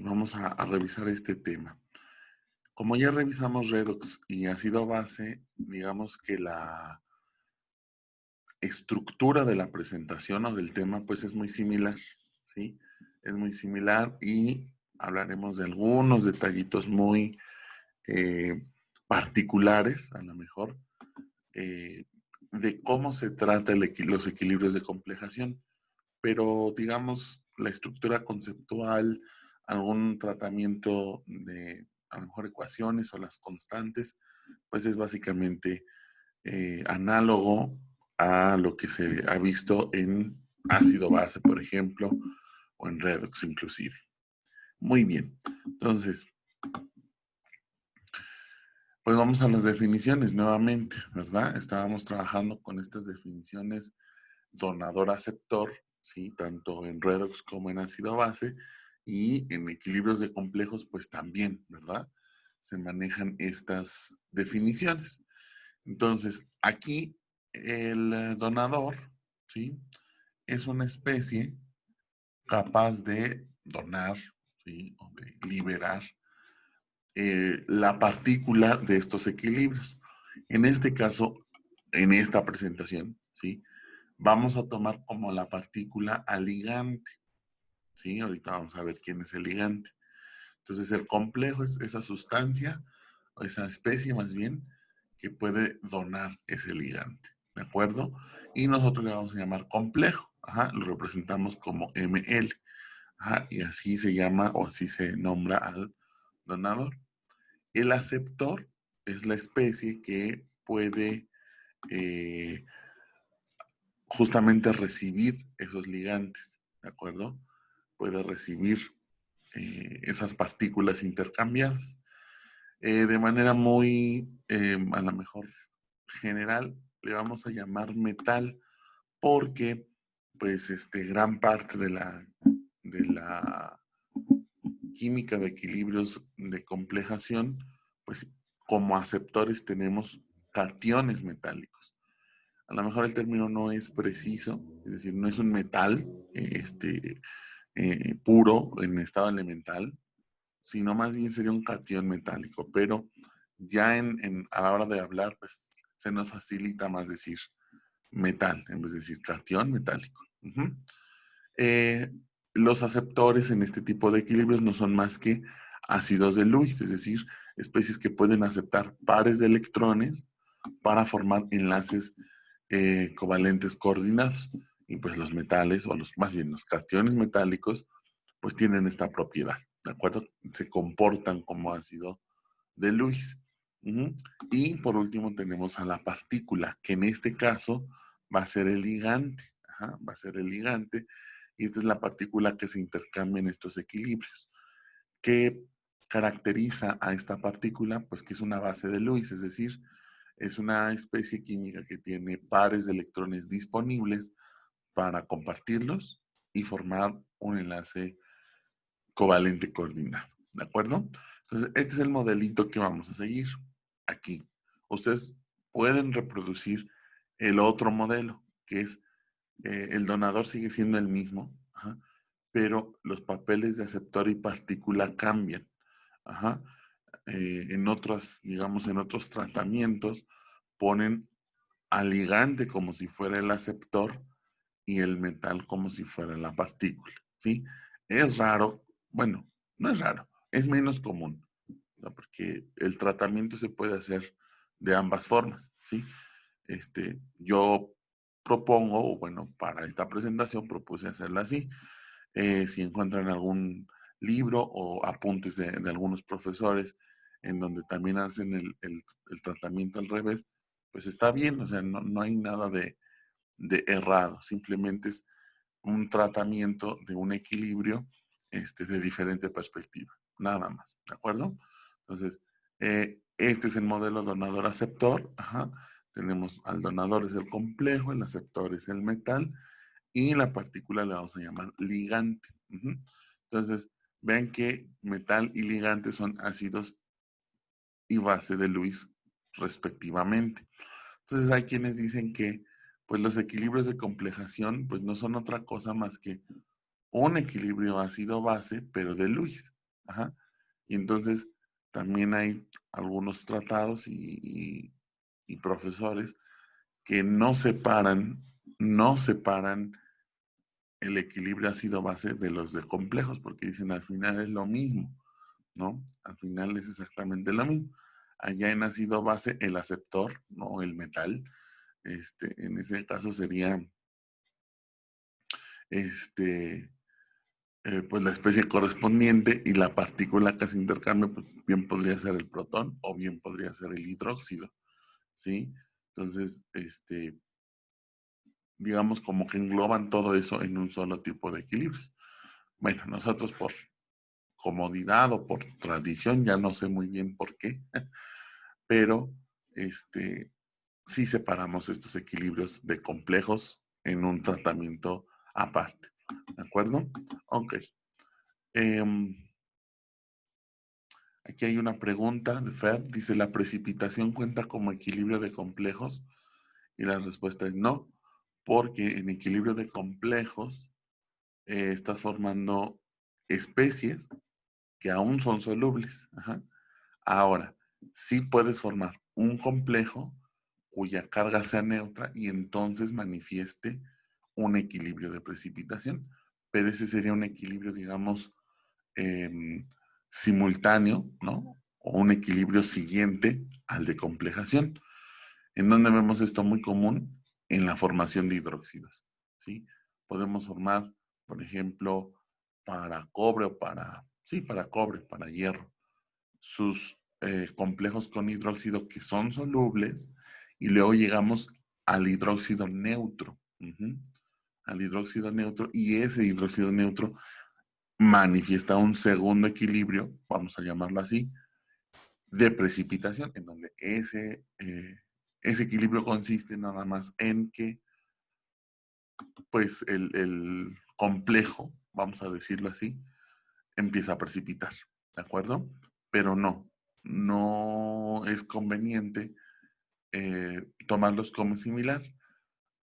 y vamos a revisar este tema. Como ya revisamos redox y ácido base, digamos que la estructura de la presentación o del tema pues es muy similar, ¿sí? Es muy similar y hablaremos de algunos detallitos muy eh, particulares, a lo mejor, eh, de cómo se trata los equilibrios de complejación. Pero digamos, la estructura conceptual, algún tratamiento de a lo mejor ecuaciones o las constantes, pues es básicamente análogo a lo que se ha visto en ácido base, por ejemplo, o en redox inclusive. Muy bien, entonces, pues vamos a las definiciones nuevamente, ¿verdad? Estábamos trabajando con estas definiciones donador-aceptor, ¿sí? Tanto en redox como en ácido base, y en equilibrios de complejos, pues también, ¿verdad? Se manejan estas definiciones. Entonces, aquí el donador, ¿sí? Es una especie capaz de donar, ¿sí? O de liberar la partícula de estos equilibrios. En este caso, en esta presentación, ¿sí? Vamos a tomar como la partícula al ligante, ¿sí? Ahorita vamos a ver quién es el ligante. Entonces, el complejo es esa sustancia, o esa especie más bien, que puede donar ese ligante, ¿de acuerdo? Y nosotros le vamos a llamar complejo, ajá, lo representamos como Ml, ajá, y así se llama o así se nombra al donador. El aceptor es la especie que puede eh, justamente recibir esos ligantes, ¿de acuerdo? Puede recibir esas partículas intercambiadas. De manera muy, a lo mejor general, le vamos a llamar metal porque, pues, gran parte de la química de equilibrios de complejación, pues, como aceptores tenemos cationes metálicos. A lo mejor el término no es preciso, es decir, no es un metal puro en estado elemental, sino más bien sería un cation metálico, pero ya a la hora de hablar, pues se nos facilita más decir metal, en vez de decir cation metálico. Uh-huh. eh, los aceptores en este tipo de equilibrios no son más que ácidos de Lewis, es decir, especies que pueden aceptar pares de electrones para formar enlaces covalentes coordinados. Y pues los metales, o más bien los cationes metálicos, pues tienen esta propiedad, ¿de acuerdo? Se comportan como ácido de Lewis. Uh-huh. Y por último tenemos a la partícula, que en este caso va a ser el ligante. Ajá, va a ser el ligante. Y esta es la partícula que se intercambia en estos equilibrios. ¿Qué caracteriza a esta partícula? Pues que es una base de Lewis, es decir, es una especie química que tiene pares de electrones disponibles para compartirlos y formar un enlace covalente coordinado. ¿De acuerdo? Entonces, este es el modelito que vamos a seguir aquí. Ustedes pueden reproducir el otro modelo, que es el donador sigue siendo el mismo, ajá, pero los papeles de aceptor y partícula cambian. Ajá. En otras, digamos, en otros tratamientos ponen al ligante como si fuera el aceptor y el metal como si fuera la partícula, ¿sí? Es raro, bueno, no es raro, es menos común, ¿no? Porque el tratamiento se puede hacer de ambas formas, ¿sí? Yo propongo, o bueno, para esta presentación propuse hacerla así. Si encuentran algún libro o apuntes de algunos profesores en donde también hacen el tratamiento al revés, pues está bien, o sea, no hay nada de errado, simplemente es un tratamiento de un equilibrio de diferente perspectiva, nada más, ¿de acuerdo? Entonces, este es el modelo donador-aceptor, ajá. Tenemos al donador es el complejo, el aceptor es el metal y la partícula le vamos a llamar ligante. Uh-huh. Entonces, vean que metal y ligante son ácidos y base de Lewis respectivamente. Entonces hay quienes dicen que pues los equilibrios de complejación pues no son otra cosa más que un equilibrio ácido-base, pero de Lewis. Ajá. Y entonces también hay algunos tratados y profesores que no separan el equilibrio ácido-base de los de complejos, porque dicen al final es lo mismo, ¿no? Al final es exactamente lo mismo. Allá en ácido-base, el aceptor, ¿no? El metal, en ese caso sería, este, pues la especie correspondiente y la partícula que se intercambia, pues bien podría ser el protón o bien podría ser el hidróxido, ¿sí? Entonces, digamos como que engloban todo eso en un solo tipo de equilibrios. Bueno, nosotros por comodidad o por tradición, ya no sé muy bien por qué, pero sí separamos estos equilibrios de complejos en un tratamiento aparte. ¿De acuerdo? Ok. Em, Aquí hay una pregunta de Fer. Dice, ¿la precipitación cuenta como equilibrio de complejos? Y la respuesta es no, porque en equilibrio de complejos estás formando especies que aún son solubles. Ajá. Ahora, sí puedes formar un complejo cuya carga sea neutra y entonces manifieste un equilibrio de precipitación, pero ese sería un equilibrio, digamos, em, simultáneo, ¿no? O un equilibrio siguiente al de complejación. ¿En donde vemos esto muy común? En la formación de hidróxidos, ¿sí? Podemos formar, por ejemplo, para cobre o para cobre, para hierro, sus complejos con hidróxido que son solubles y luego llegamos al hidróxido neutro, al hidróxido neutro, y ese hidróxido neutro manifiesta un segundo equilibrio, vamos a llamarlo así, de precipitación, en donde ese equilibrio consiste nada más en que pues el complejo, vamos a decirlo así, empieza a precipitar, ¿de acuerdo? Pero no es conveniente tomarlos como similar.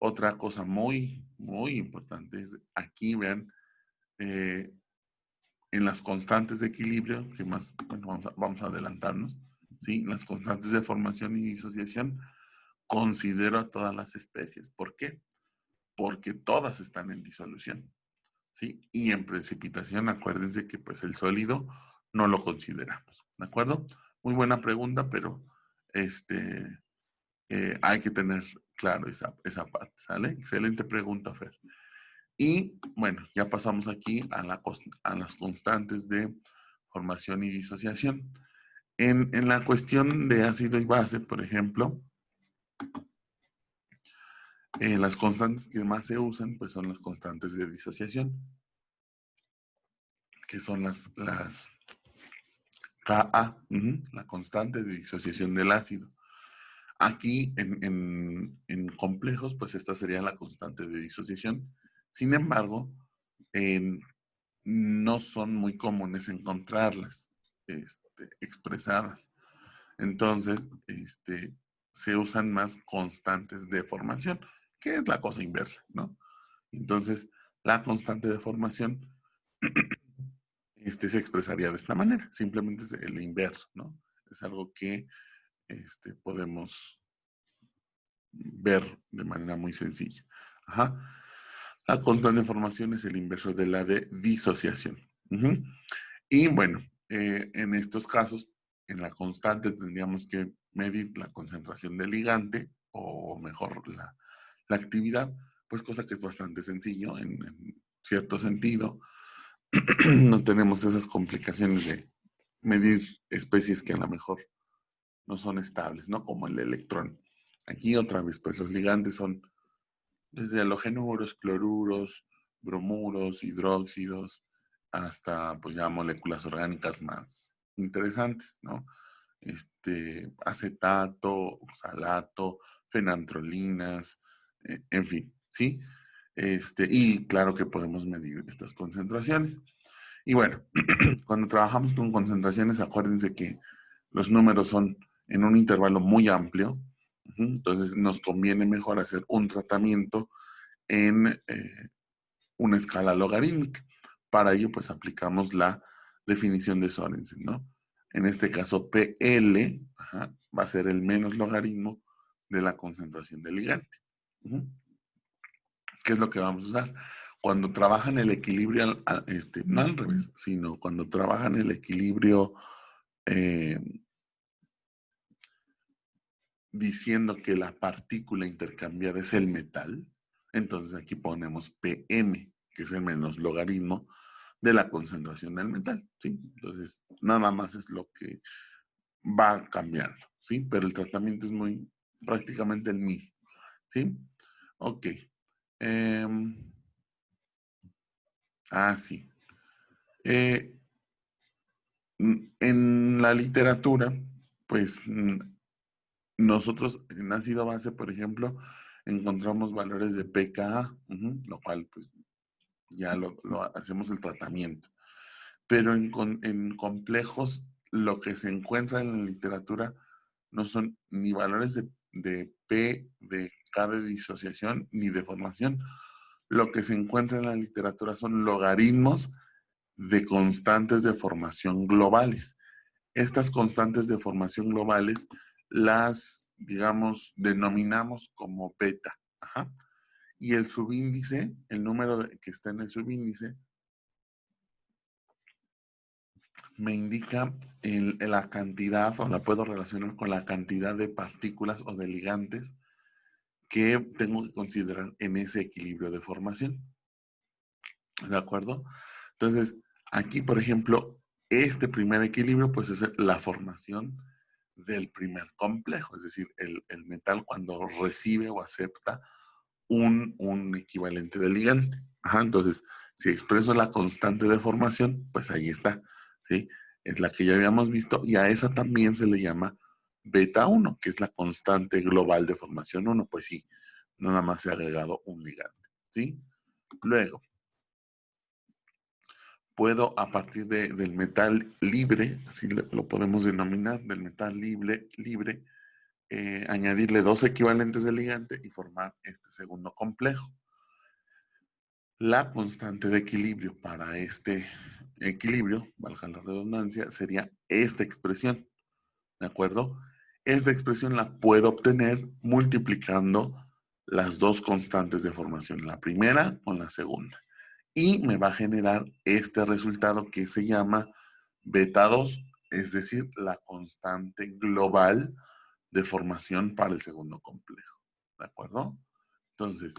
Otra cosa muy, muy importante es aquí, vean, eh, en las constantes de equilibrio, que más, bueno, vamos a adelantarnos, ¿sí? Las constantes de formación y disociación, considero a todas las especies. ¿Por qué? Porque todas están en disolución, ¿sí? Y en precipitación, acuérdense que pues el sólido no lo consideramos, ¿de acuerdo? Muy buena pregunta, pero hay que tener claro esa parte, ¿sale? Excelente pregunta, Fer. Y bueno, ya pasamos aquí a las constantes de formación y disociación. En la cuestión de ácido y base, por ejemplo, las constantes que más se usan pues son las constantes de disociación, que son las Ka, la constante de disociación del ácido. Aquí en complejos, pues esta sería la constante de disociación. Sin embargo, no son muy comunes encontrarlas expresadas. Entonces, se usan más constantes de formación, que es la cosa inversa, ¿no? Entonces, la constante de formación se expresaría de esta manera, simplemente es el inverso, ¿no? Es algo que podemos ver de manera muy sencilla. Ajá. La constante de formación es el inverso de la de disociación. Y bueno, en estos casos, en la constante tendríamos que medir la concentración del ligante, o mejor, la actividad, pues cosa que es bastante sencillo en cierto sentido. No tenemos esas complicaciones de medir especies que a lo mejor no son estables, ¿no? Como el electrón. Aquí otra vez, pues los ligantes son desde halogenuros, cloruros, bromuros, hidróxidos, hasta pues ya moléculas orgánicas más interesantes, ¿no? Acetato, oxalato, fenantrolinas, en fin, ¿sí? Y claro que podemos medir estas concentraciones. Y bueno, cuando trabajamos con concentraciones, acuérdense que los números son en un intervalo muy amplio, entonces nos conviene mejor hacer un tratamiento en una escala logarítmica. Para ello, pues aplicamos la definición de Sorensen, ¿no? En este caso, PL va a ser el menos logaritmo de la concentración del ligante. ¿Qué es lo que vamos a usar? Cuando trabajan el equilibrio, no al revés, sino cuando trabajan el equilibrio diciendo que la partícula intercambiada es el metal, entonces aquí ponemos PM, que es el menos logaritmo de la concentración del metal, ¿sí? Entonces, nada más es lo que va cambiando, ¿sí? Pero el tratamiento es prácticamente el mismo, ¿sí? Ok. Sí. En la literatura, pues nosotros en ácido base, por ejemplo, encontramos valores de pKa, lo cual pues ya lo hacemos el tratamiento. Pero en complejos, lo que se encuentra en la literatura no son ni valores de P, de K de disociación, ni de formación. Lo que se encuentra en la literatura son logaritmos de constantes de formación globales. Estas constantes de formación globales las, digamos, denominamos como beta. Y el subíndice, el número que está en el subíndice, me indica la cantidad, o la puedo relacionar con la cantidad de partículas o de ligantes que tengo que considerar en ese equilibrio de formación. ¿De acuerdo? Entonces, aquí, por ejemplo, este primer equilibrio, pues es la formación del primer complejo, es decir, el metal cuando recibe o acepta un equivalente de ligante. Entonces, si expreso la constante de formación, pues ahí está, ¿sí? Es la que ya habíamos visto y a esa también se le llama beta 1, que es la constante global de formación 1. Pues sí, nada más se ha agregado un ligante, ¿sí? Luego, puedo a partir del metal libre, así lo podemos denominar, del metal libre, añadirle dos equivalentes de ligante y formar este segundo complejo. La constante de equilibrio para este equilibrio, valga la redundancia, sería esta expresión, ¿de acuerdo? Esta expresión la puedo obtener multiplicando las dos constantes de formación, la primera con la segunda. Y me va a generar este resultado que se llama beta 2, es decir, la constante global de formación para el segundo complejo. ¿De acuerdo? Entonces,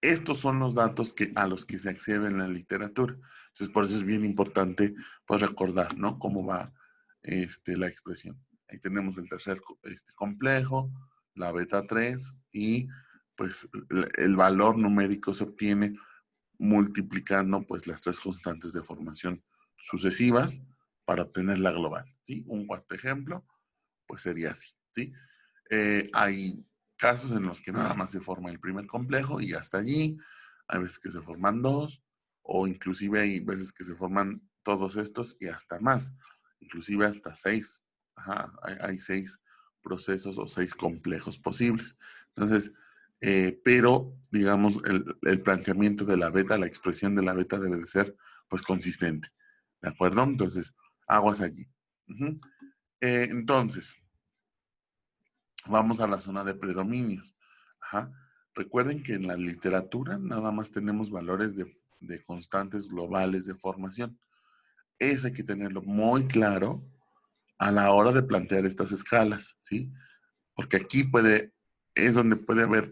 estos son los datos a los que se accede en la literatura. Entonces, por eso es bien importante pues, recordar, ¿no? Cómo va la expresión. Ahí tenemos el tercer complejo, la beta 3 y pues el valor numérico se obtiene multiplicando pues las tres constantes de formación sucesivas para obtener la global, ¿sí? Un cuarto ejemplo, pues sería así, ¿sí? Hay casos en los que nada más se forma el primer complejo y hasta allí. Hay veces que se forman dos, o inclusive hay veces que se forman todos estos y hasta más, inclusive hasta 6. Hay 6 procesos o 6 complejos posibles. Entonces, pero digamos, el planteamiento de la beta, la expresión de la beta debe de ser pues consistente. ¿De acuerdo? Entonces, aguas allí. Entonces, vamos a la zona de predominio. Recuerden que en la literatura nada más tenemos valores de constantes globales de formación. Eso hay que tenerlo muy claro a la hora de plantear estas escalas, ¿sí? Porque aquí es donde puede haber,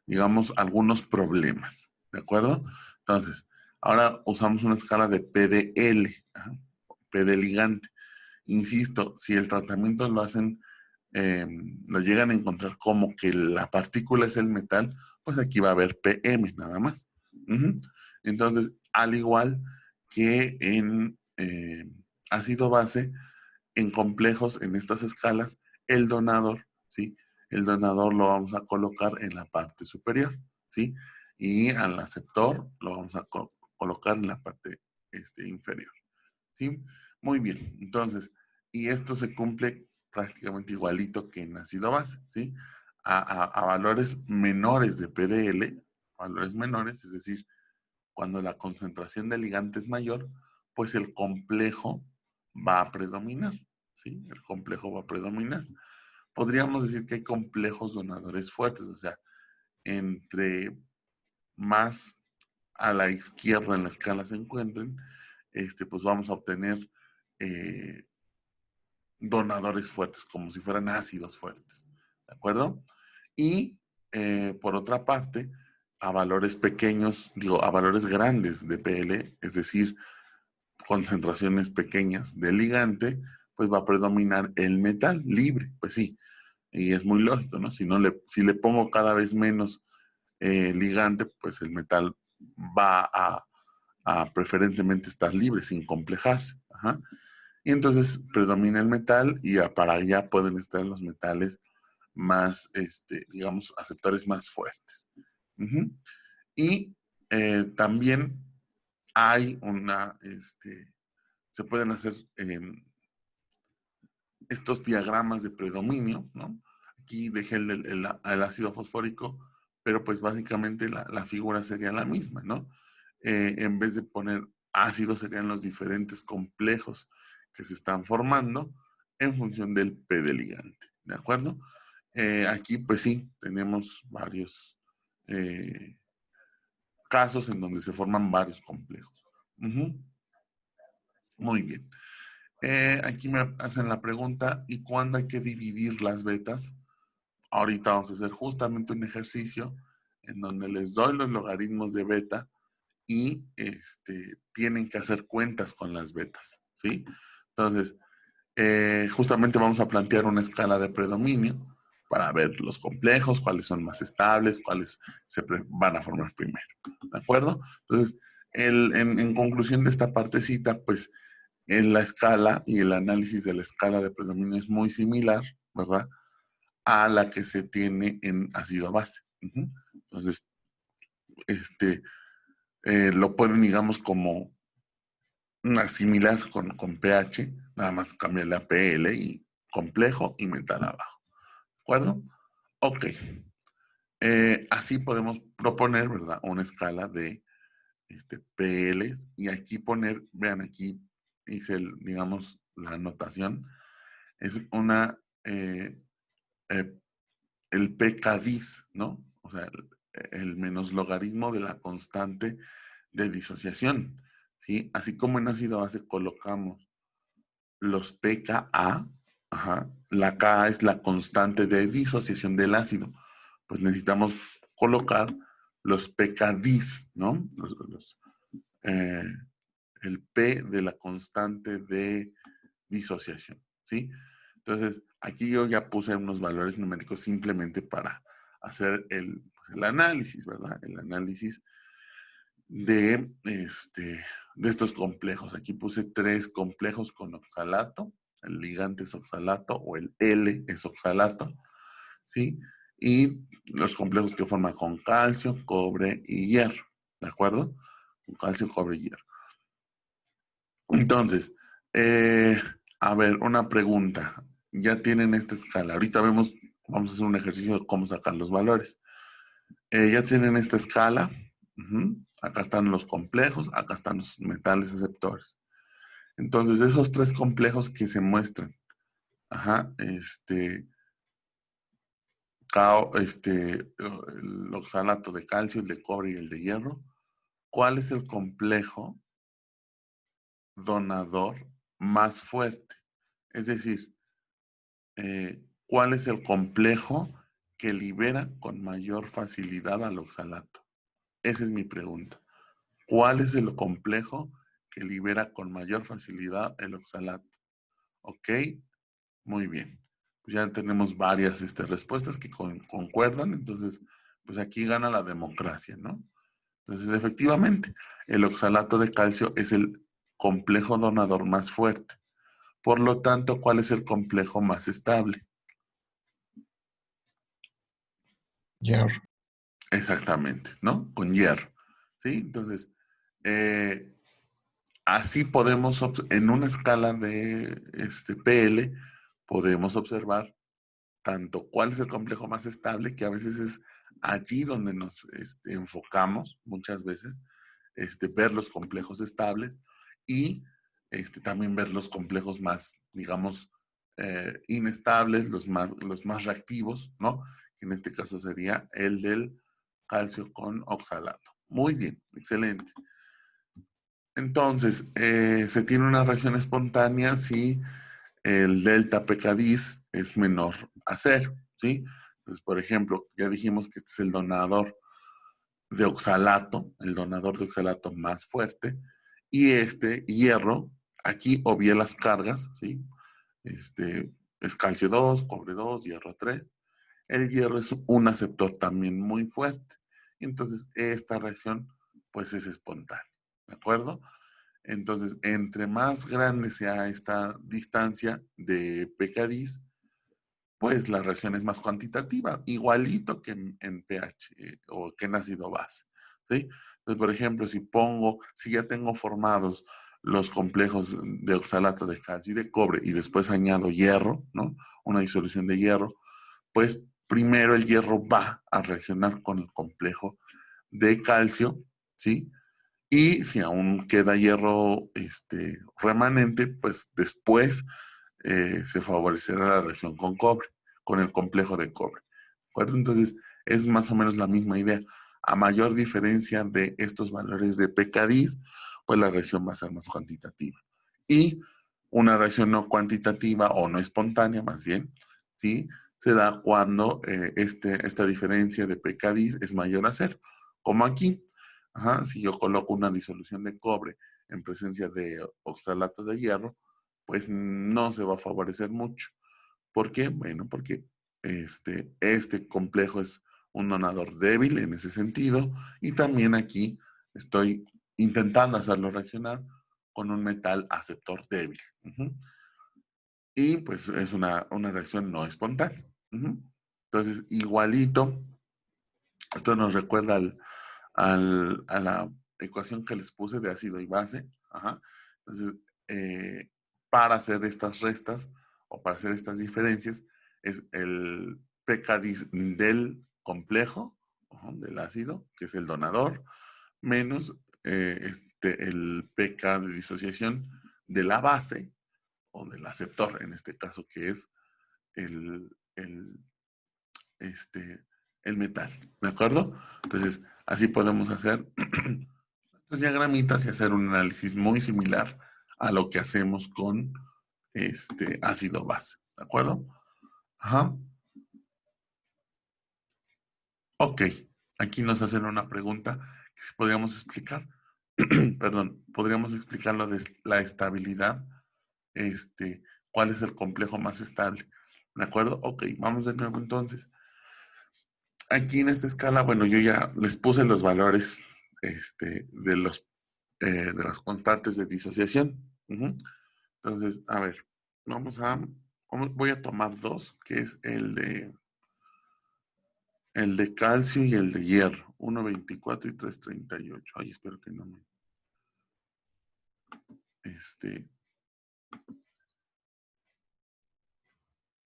digamos, algunos problemas, ¿de acuerdo? Entonces, ahora usamos una escala de PDL, P de ligante. Insisto, si el tratamiento lo llegan a encontrar como que la partícula es el metal, pues aquí va a haber PM nada más. Entonces, al igual que en ácido base, en complejos, en estas escalas, el donador, ¿sí? El donador lo vamos a colocar en la parte superior, ¿sí? Y al aceptor lo vamos a colocar en la parte inferior, ¿sí? Muy bien, entonces, y esto se cumple prácticamente igualito que en ácido base, ¿sí? A valores menores de PDL, valores menores, es decir, cuando la concentración del ligante es mayor, pues el complejo va a predominar, ¿sí? El complejo va a predominar. Podríamos decir que hay complejos donadores fuertes, o sea, entre más a la izquierda en la escala se encuentren, pues vamos a obtener donadores fuertes, como si fueran ácidos fuertes, ¿de acuerdo? Y por otra parte, a valores pequeños, digo, a valores grandes de PL, es decir, concentraciones pequeñas de ligante, pues va a predominar el metal libre, pues sí, y es muy lógico, ¿no? Si le pongo cada vez menos ligante, pues el metal va a preferentemente estar libre, sin complejarse. Ajá. Y entonces predomina el metal y para allá pueden estar los metales más, digamos, aceptores más fuertes. Uh-huh. Y también hay se pueden hacer estos diagramas de predominio, ¿no? Aquí dejé el ácido fosfórico, pero pues básicamente la figura sería la misma, ¿no? En vez de poner ácidos serían los diferentes complejos que se están formando en función del P de ligante, ¿de acuerdo? Aquí pues sí, tenemos varios casos en donde se forman varios complejos. Uh-huh. Muy bien. Aquí me hacen la pregunta, ¿y cuándo hay que dividir las betas? Ahorita vamos a hacer justamente un ejercicio en donde les doy los logaritmos de beta y tienen que hacer cuentas con las betas, ¿sí? Entonces, justamente vamos a plantear una escala de predominio para ver los complejos, cuáles son más estables, cuáles van a formar primero, ¿de acuerdo? Entonces, en conclusión de esta partecita, pues en la escala y el análisis de la escala de predominio es muy similar, ¿verdad? A la que se tiene en ácido base. Uh-huh. Entonces, lo pueden, digamos, como asimilar con pH, nada más cambiarle a PL y complejo y metal abajo. ¿De acuerdo? Ok. Así podemos proponer, ¿verdad? Una escala de PL y aquí poner, vean, aquí hice, digamos, la anotación. Es el pKdis, ¿no? O sea, el menos logaritmo de la constante de disociación, ¿sí? Así como en ácido base colocamos los pKa, ajá, la Ka es la constante de disociación del ácido, pues necesitamos colocar los pKdis, ¿no? Eh, el P de la constante de disociación, ¿sí? Entonces, aquí yo ya puse unos valores numéricos simplemente para hacer el análisis, ¿verdad? El análisis de estos complejos. Aquí puse 3 complejos con oxalato, el ligante es oxalato o el L es oxalato, ¿sí? Y los complejos que forman con calcio, cobre y hierro, ¿de acuerdo? Con calcio, cobre y hierro. Entonces, a ver, una pregunta. Ya tienen esta escala. Ahorita vamos a hacer un ejercicio de cómo sacar los valores. Ya tienen esta escala. Uh-huh. Acá están los complejos, acá están los metales aceptores. Entonces, esos 3 complejos que se muestran, ajá, el oxalato de calcio, el de cobre y el de hierro, ¿cuál es el complejo donador más fuerte? Es decir, ¿cuál es el complejo que libera con mayor facilidad al oxalato? Esa es mi pregunta. ¿Cuál es el complejo que libera con mayor facilidad el oxalato? Ok, muy bien. Pues ya tenemos varias respuestas que concuerdan, entonces, pues aquí gana la democracia, ¿no? Entonces, efectivamente, el oxalato de calcio es el complejo donador más fuerte. Por lo tanto, ¿cuál es el complejo más estable? Hierro. Exactamente, ¿no? Con hierro. ¿Sí? Entonces, así podemos, en una escala de PL, podemos observar tanto cuál es el complejo más estable, que a veces es allí donde nos enfocamos muchas veces, ver los complejos estables y también ver los complejos más, digamos, inestables, los más reactivos, ¿no? Que en este caso sería el del calcio con oxalato. Muy bien, excelente. Entonces, se tiene una reacción espontánea si el delta pKdis es menor a 0, ¿sí? Entonces, por ejemplo, ya dijimos que este es el donador de oxalato, el donador de oxalato más fuerte, y este hierro, aquí obvié las cargas, ¿sí? Es calcio 2, cobre 2, hierro 3. El hierro es un aceptor también muy fuerte. Entonces, esta reacción, pues, es espontánea, ¿de acuerdo? Entonces, entre más grande sea esta distancia de pKdis, pues la reacción es más cuantitativa, igualito que en pH o que en ácido base, ¿sí? Entonces, por ejemplo, si ya tengo formados los complejos de oxalato de calcio y de cobre y después añado hierro, ¿no? Una disolución de hierro, pues primero el hierro va a reaccionar con el complejo de calcio, ¿sí? Y si aún queda hierro remanente, pues después se favorecerá la reacción con cobre, con el complejo de cobre. ¿De acuerdo? Entonces, es más o menos la misma idea. A mayor diferencia de estos valores de pKdis, pues la reacción va a ser más cuantitativa. Y una reacción no cuantitativa o no espontánea, más bien, ¿sí? Se da cuando esta diferencia de pKdis es mayor a 0. Como aquí, si yo coloco una disolución de cobre en presencia de oxalato de hierro, pues no se va a favorecer mucho. ¿Por qué? Bueno, porque este complejo es un donador débil en ese sentido y también aquí estoy intentando hacerlo reaccionar con un metal aceptor débil. Y pues es una reacción no espontánea. Entonces, igualito, esto nos recuerda a la ecuación que les puse de ácido y base. Entonces, para hacer estas restas o para hacer estas diferencias, es el pKdis del complejo, del ácido, que es el donador, menos el pK de disociación de la base o del aceptor, en este caso, que es el, el, el metal. ¿De acuerdo? Entonces, así podemos hacer estas diagramitas y hacer un análisis muy similar a lo que hacemos con ácido base. ¿De acuerdo? Ajá. Ok. Aquí nos hacen una pregunta que si podríamos explicar. Perdón, podríamos explicar lo de la estabilidad. ¿Cuál es el complejo más estable? ¿De acuerdo? Ok, vamos de nuevo entonces. Aquí en esta escala, bueno, yo ya les puse los valores de las constantes de disociación. Entonces, a ver, voy a tomar dos, que es el de calcio y el de hierro, 1.24 y 3.38. Ay, espero que no me...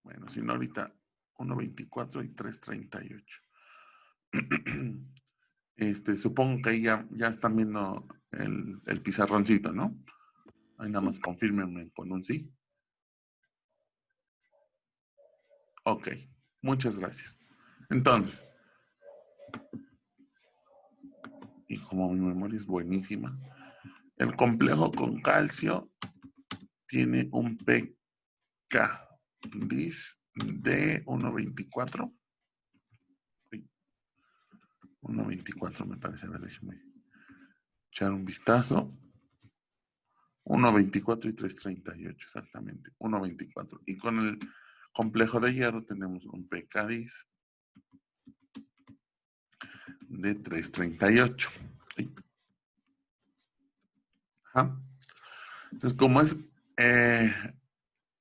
Bueno, si no ahorita 1.24 y 3.38. Supongo que ahí ya están viendo el pizarroncito, ¿no? Ahí nada más confírmenme con un sí. Ok, muchas gracias. Entonces, y como mi memoria es buenísima, el complejo con calcio tiene un pKdis de 1.24. 1.24 me parece. A ver, déjeme echar un vistazo. 1.24 y 3.38, exactamente. 1.24. Y con el complejo de hierro tenemos un pKdis de 3.38. Entonces, como es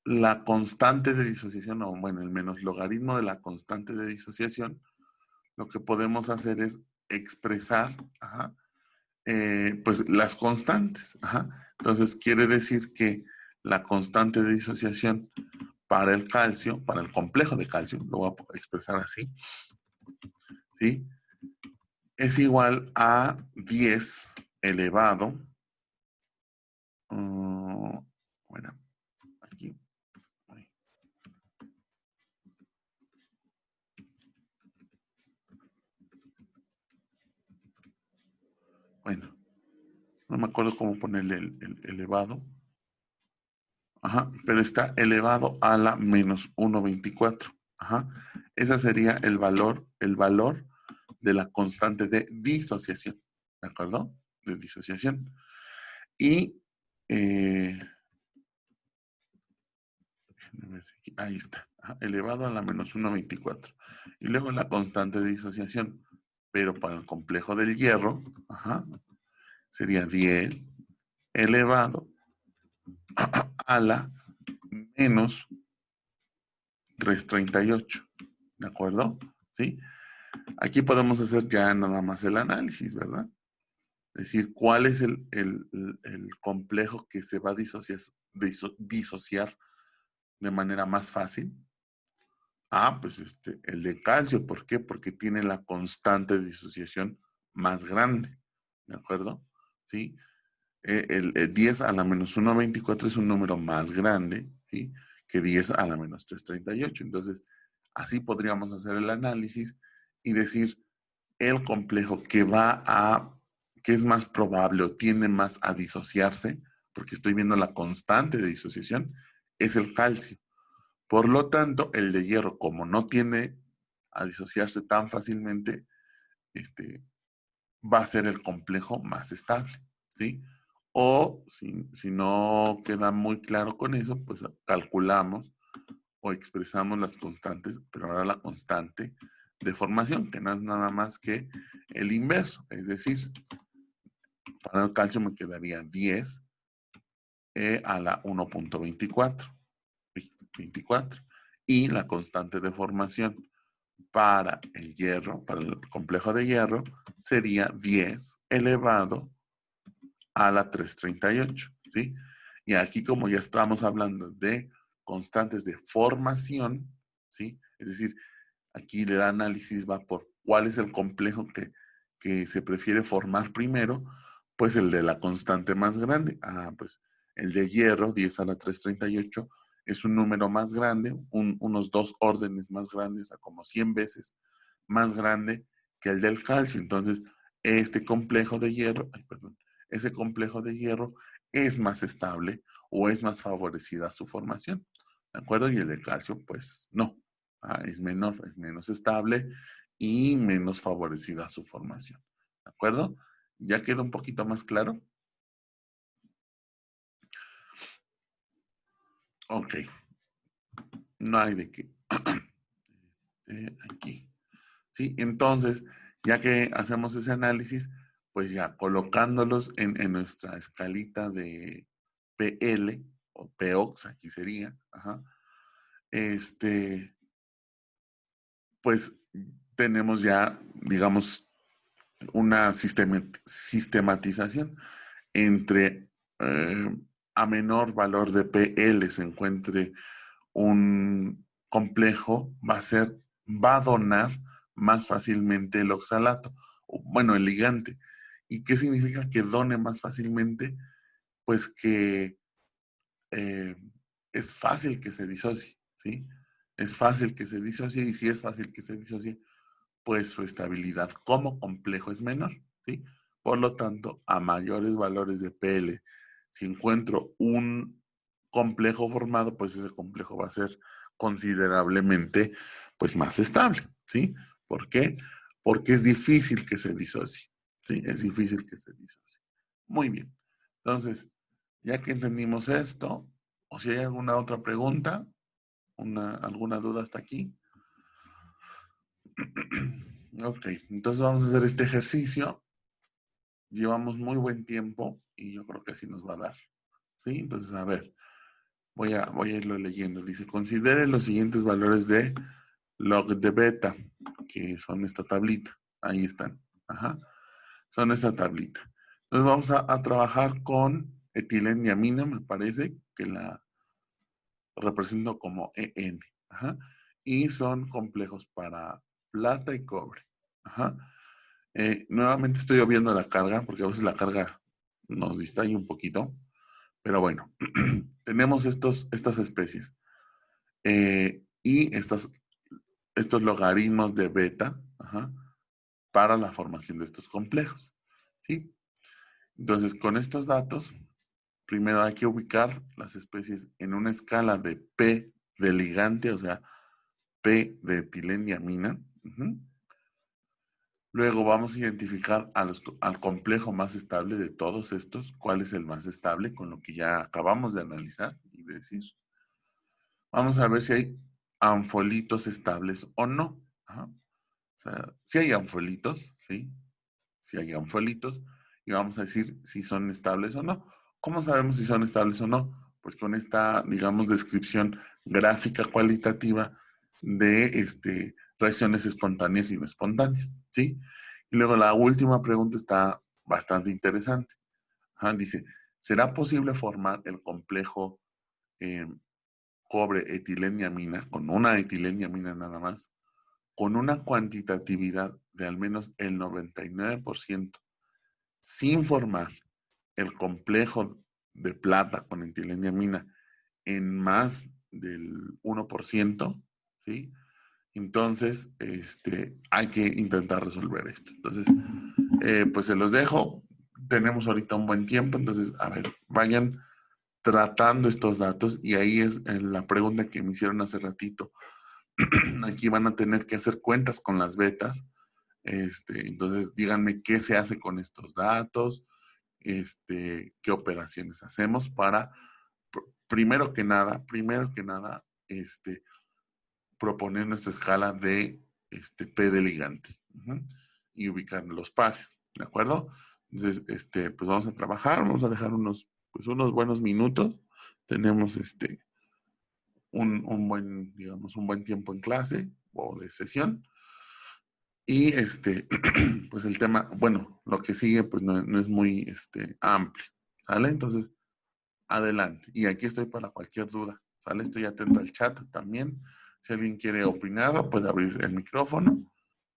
la constante de disociación, o bueno, el menos logaritmo de la constante de disociación, lo que podemos hacer es expresar pues las constantes. Entonces, quiere decir que la constante de disociación para el calcio, para el complejo de calcio, lo voy a expresar así, ¿sí? Es igual a 10 elevado, bueno, aquí, bueno, no me acuerdo cómo ponerle el elevado. Ajá, pero está elevado a la menos 1.24. Ajá. Ese sería el valor de la constante de disociación. ¿De acuerdo? De disociación. Y ahí está. Ajá, elevado a la menos 1.24. Y luego la constante de disociación. Pero para el complejo del hierro, ajá, sería 10 elevado a la menos 338. ¿De acuerdo? ¿Sí? Aquí podemos hacer ya nada más el análisis, ¿verdad? Es decir, ¿cuál es el complejo que se va a disociar de manera más fácil? Ah, pues el de calcio. ¿Por qué? Porque tiene la constante de disociación más grande. ¿De acuerdo? ¿Sí? El 10 a la menos 1.24 es un número más grande, ¿sí? Que 10 a la menos 338. Entonces, así podríamos hacer el análisis y decir el complejo que es más probable o tiende más a disociarse, porque estoy viendo la constante de disociación, es el calcio. Por lo tanto, el de hierro, como no tiende a disociarse tan fácilmente, va a ser el complejo más estable, ¿sí? O si no queda muy claro con eso, pues calculamos o expresamos las constantes, pero ahora la constante de formación, que no es nada más que el inverso, es decir, para el calcio me quedaría 10 a la 1.24, 24, y la constante de formación para el hierro, para el complejo de hierro, sería 10 elevado a la 338, ¿sí? Y aquí como ya estamos hablando de constantes de formación, ¿sí? Es decir, aquí el análisis va por cuál es el complejo que se prefiere formar primero, pues el de la constante más grande. Ah, pues el de hierro, 10 a la 338, es un número más grande, unos 2 órdenes más grandes, o sea, como 100 veces más grande que el del calcio. Entonces, este complejo de hierro, ay, perdón, ese complejo de hierro es más estable o es más favorecida a su formación. ¿De acuerdo? Y el del calcio, pues no. Es menor, es menos estable y menos favorecida a su formación. ¿De acuerdo? ¿Ya queda un poquito más claro? Ok. No hay de qué. Aquí. ¿Sí? Entonces, ya que hacemos ese análisis, pues ya colocándolos en nuestra escalita de PL o POX, aquí sería, ajá, pues tenemos ya, digamos, una sistematización entre a menor valor de PL se encuentre un complejo, va a donar más fácilmente el oxalato, bueno, el ligante. ¿Y qué significa que done más fácilmente? Pues que eh, es fácil que se disocie, ¿sí? Es fácil que se disocie y si es fácil que se disocie, pues su estabilidad como complejo es menor, ¿sí? Por lo tanto, a mayores valores de PL, si encuentro un complejo formado, pues ese complejo va a ser considerablemente pues más estable, ¿sí? ¿Por qué? Porque es difícil que se disocie, ¿sí? Es difícil que se disocie. Muy bien. Entonces, ya que entendimos esto, o si hay alguna otra pregunta, alguna duda hasta aquí. Ok, entonces vamos a hacer este ejercicio. Llevamos muy buen tiempo y yo creo que así nos va a dar. ¿Sí? Entonces, a ver, voy a irlo leyendo. Dice, considere los siguientes valores de log de beta, que son esta tablita. Ahí están. Ajá. Son esta tablita. Entonces vamos a trabajar con etilendiamina, me parece, que la represento como EN. Ajá. Y son complejos para plata y cobre. Ajá. Nuevamente estoy obviando la carga, porque a veces la carga nos distrae un poquito. Pero bueno, tenemos estas especies y estos logaritmos de beta, ajá, para la formación de estos complejos. ¿Sí? Entonces, con estos datos, primero hay que ubicar las especies en una escala de P de ligante, o sea, P de etileniamina. Luego vamos a identificar al complejo más estable de todos estos, cuál es el más estable, con lo que ya acabamos de analizar y de decir. Vamos a ver si hay anfolitos estables o no. Ajá. O sea, si hay anfolitos, ¿sí? Si hay anfolitos, y vamos a decir si son estables o no. ¿Cómo sabemos si son estables o no? Pues con esta, digamos, descripción gráfica cualitativa de reacciones espontáneas y no espontáneas, ¿sí? Y luego la última pregunta está bastante interesante. Ajá, dice, ¿será posible formar el complejo eh, cobre etileniamina, con una etileniamina nada más, con una cuantitatividad de al menos el 99%, sin formar el complejo de plata con etileniamina en más del 1%? ¿Sí? Entonces, hay que intentar resolver esto. Entonces, pues se los dejo. Tenemos ahorita un buen tiempo, entonces, a ver, vayan tratando estos datos y ahí es la pregunta que me hicieron hace ratito. Aquí van a tener que hacer cuentas con las betas. Entonces, díganme qué se hace con estos datos, qué operaciones hacemos para, primero que nada, proponer nuestra escala de P de ligante y ubicar los pares, ¿de acuerdo? Entonces, pues vamos a trabajar, vamos a dejar unos buenos minutos. Tenemos un buen, digamos, un buen tiempo en clase o de sesión. Y pues el tema, bueno, lo que sigue pues no es muy amplio, ¿sale? Entonces, adelante. Y aquí estoy para cualquier duda, ¿sale? Estoy atento al chat también. Si alguien quiere opinar, puede abrir el micrófono,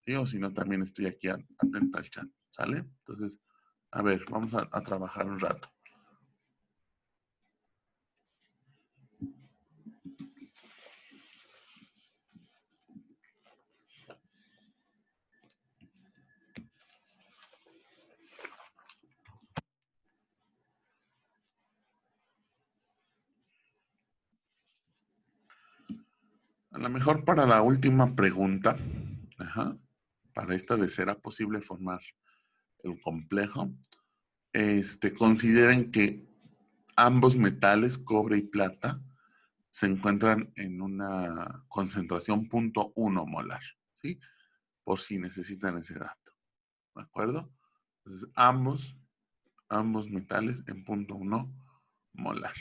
¿sí? O si no, también estoy aquí atento al chat, ¿sale? Entonces, a ver, vamos a trabajar un rato. A lo mejor para la última pregunta, ajá, para esta de será posible formar el complejo, consideren que ambos metales, cobre y plata, se encuentran en una concentración 0.1 molar, ¿sí? Por si necesitan ese dato, ¿de acuerdo? Entonces, ambos metales en 0.1 molar.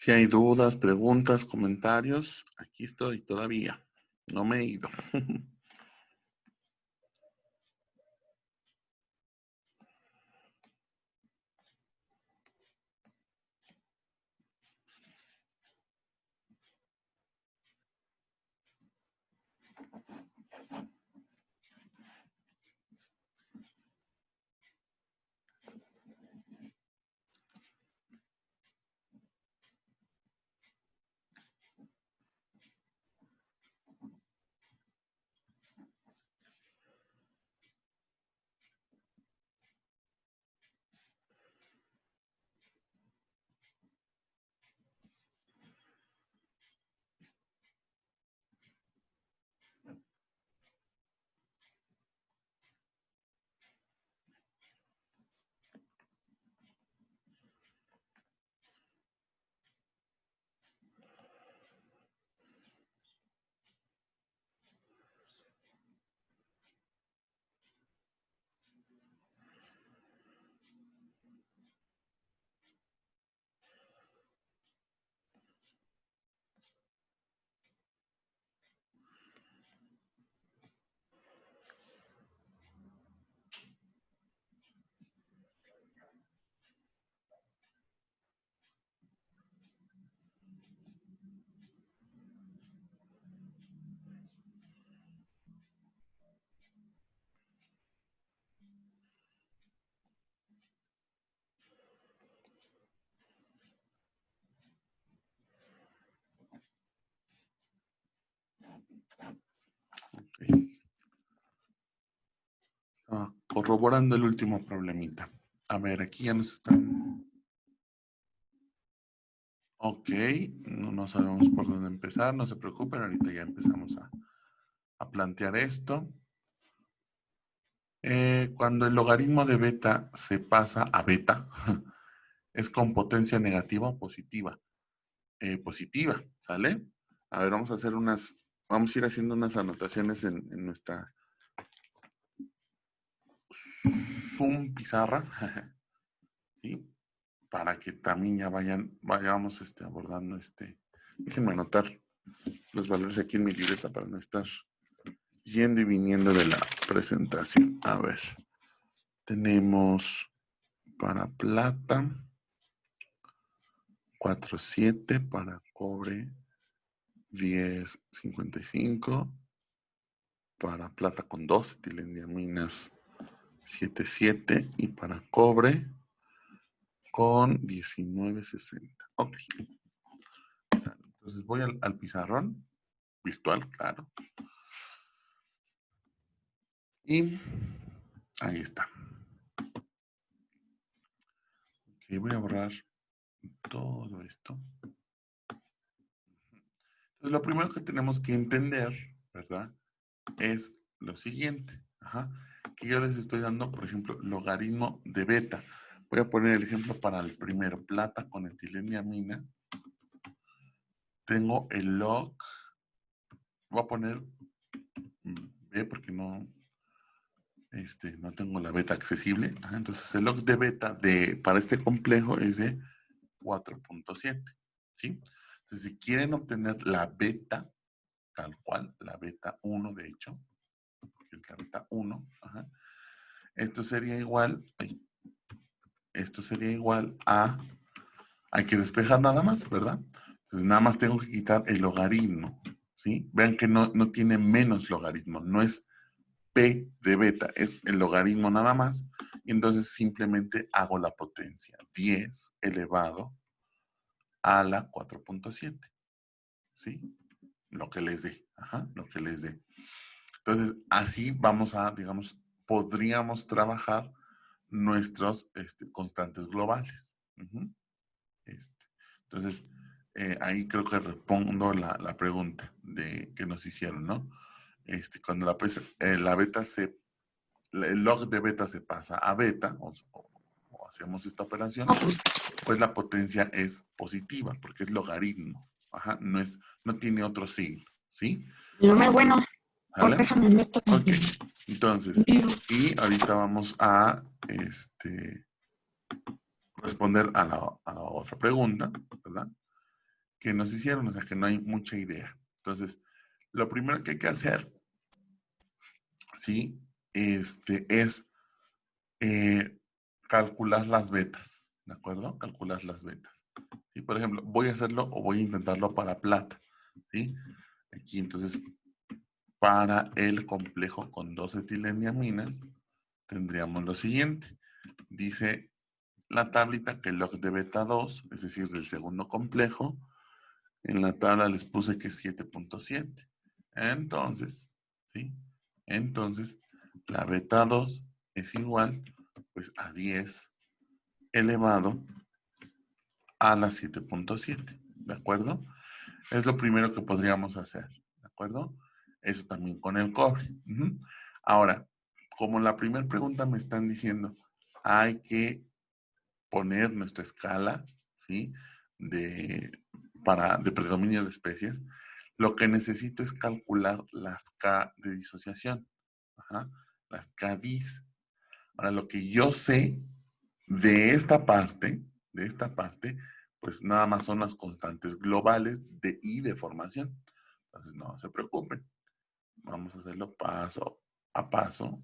Si hay dudas, preguntas, comentarios, aquí estoy todavía. No me he ido. Okay. Corroborando el último problemita. A ver, aquí ya nos están... Ok, no sabemos por dónde empezar, no se preocupen, ahorita ya empezamos a plantear esto. Cuando el logaritmo de beta se pasa a beta, es con potencia negativa o positiva. Positiva, ¿sale? A ver, vamos a ir haciendo unas anotaciones en nuestra Zoom pizarra, ¿sí? Para que también ya vayamos abordando Déjenme anotar los valores aquí en mi libreta para no estar yendo y viniendo de la presentación. A ver, tenemos para plata 4,7, para cobre 10,55, para plata con 2 etilendiaminas 7,7 y para cobre con 19,60. Ok. Entonces voy al pizarrón virtual, claro. Y ahí está. Ok, voy a borrar todo esto. Entonces lo primero que tenemos que entender, ¿verdad? Es lo siguiente. Ajá. Que yo les estoy dando, por ejemplo, logaritmo de beta. Voy a poner el ejemplo para el primero. Plata con etilendiamina. Tengo el log. Voy a poner B porque no tengo la beta accesible. Ajá, entonces el log de beta para este complejo es de 4,7. ¿Sí? Entonces si quieren obtener la beta, tal cual, la beta 1 de hecho, que es la beta 1, ajá, esto sería igual a, hay que despejar nada más, ¿verdad? Entonces nada más tengo que quitar el logaritmo, ¿sí? Vean que no tiene menos logaritmo, no es P de beta, es el logaritmo nada más, y entonces simplemente hago la potencia, 10 elevado a la 4,7, ¿sí? Lo que les dé, ajá, lo que les dé. Entonces, así vamos a, digamos, podríamos trabajar nuestros constantes globales. Entonces, ahí creo que respondo la pregunta que nos hicieron, ¿no? Cuando la beta el log de beta se pasa a beta, o hacemos esta operación, pues la potencia es positiva, porque es logaritmo. Ajá, no tiene otro signo, ¿sí? No me bueno, ¿Vale? déjame meto. Ok, entonces, y ahorita vamos a responder a la otra pregunta, ¿verdad? que nos hicieron, o sea que no hay mucha idea. Entonces, lo primero que hay que hacer, ¿sí? Es calcular las betas, ¿de acuerdo? Calcular las betas. ¿Sí? Por ejemplo, voy a hacerlo o voy a intentarlo para plata, ¿sí? Aquí entonces, para el complejo con 2 etileniaminas, tendríamos lo siguiente. Dice la tablita que log de beta 2, es decir, del segundo complejo, en la tabla les puse que es 7.7. Entonces, ¿sí? Entonces, la beta 2 es igual pues, a 10 elevado a la 7.7. ¿De acuerdo? Es lo primero que podríamos hacer. ¿De acuerdo? Eso también con el cobre. Ahora, como la primera pregunta me están diciendo, hay que poner nuestra escala, ¿sí? De predominio de especies. Lo que necesito es calcular las K de disociación. Ajá, las K-dis. Ahora, lo que yo sé de esta parte, pues nada más son las constantes globales de I de formación. Entonces, no se preocupen. Vamos a hacerlo paso a paso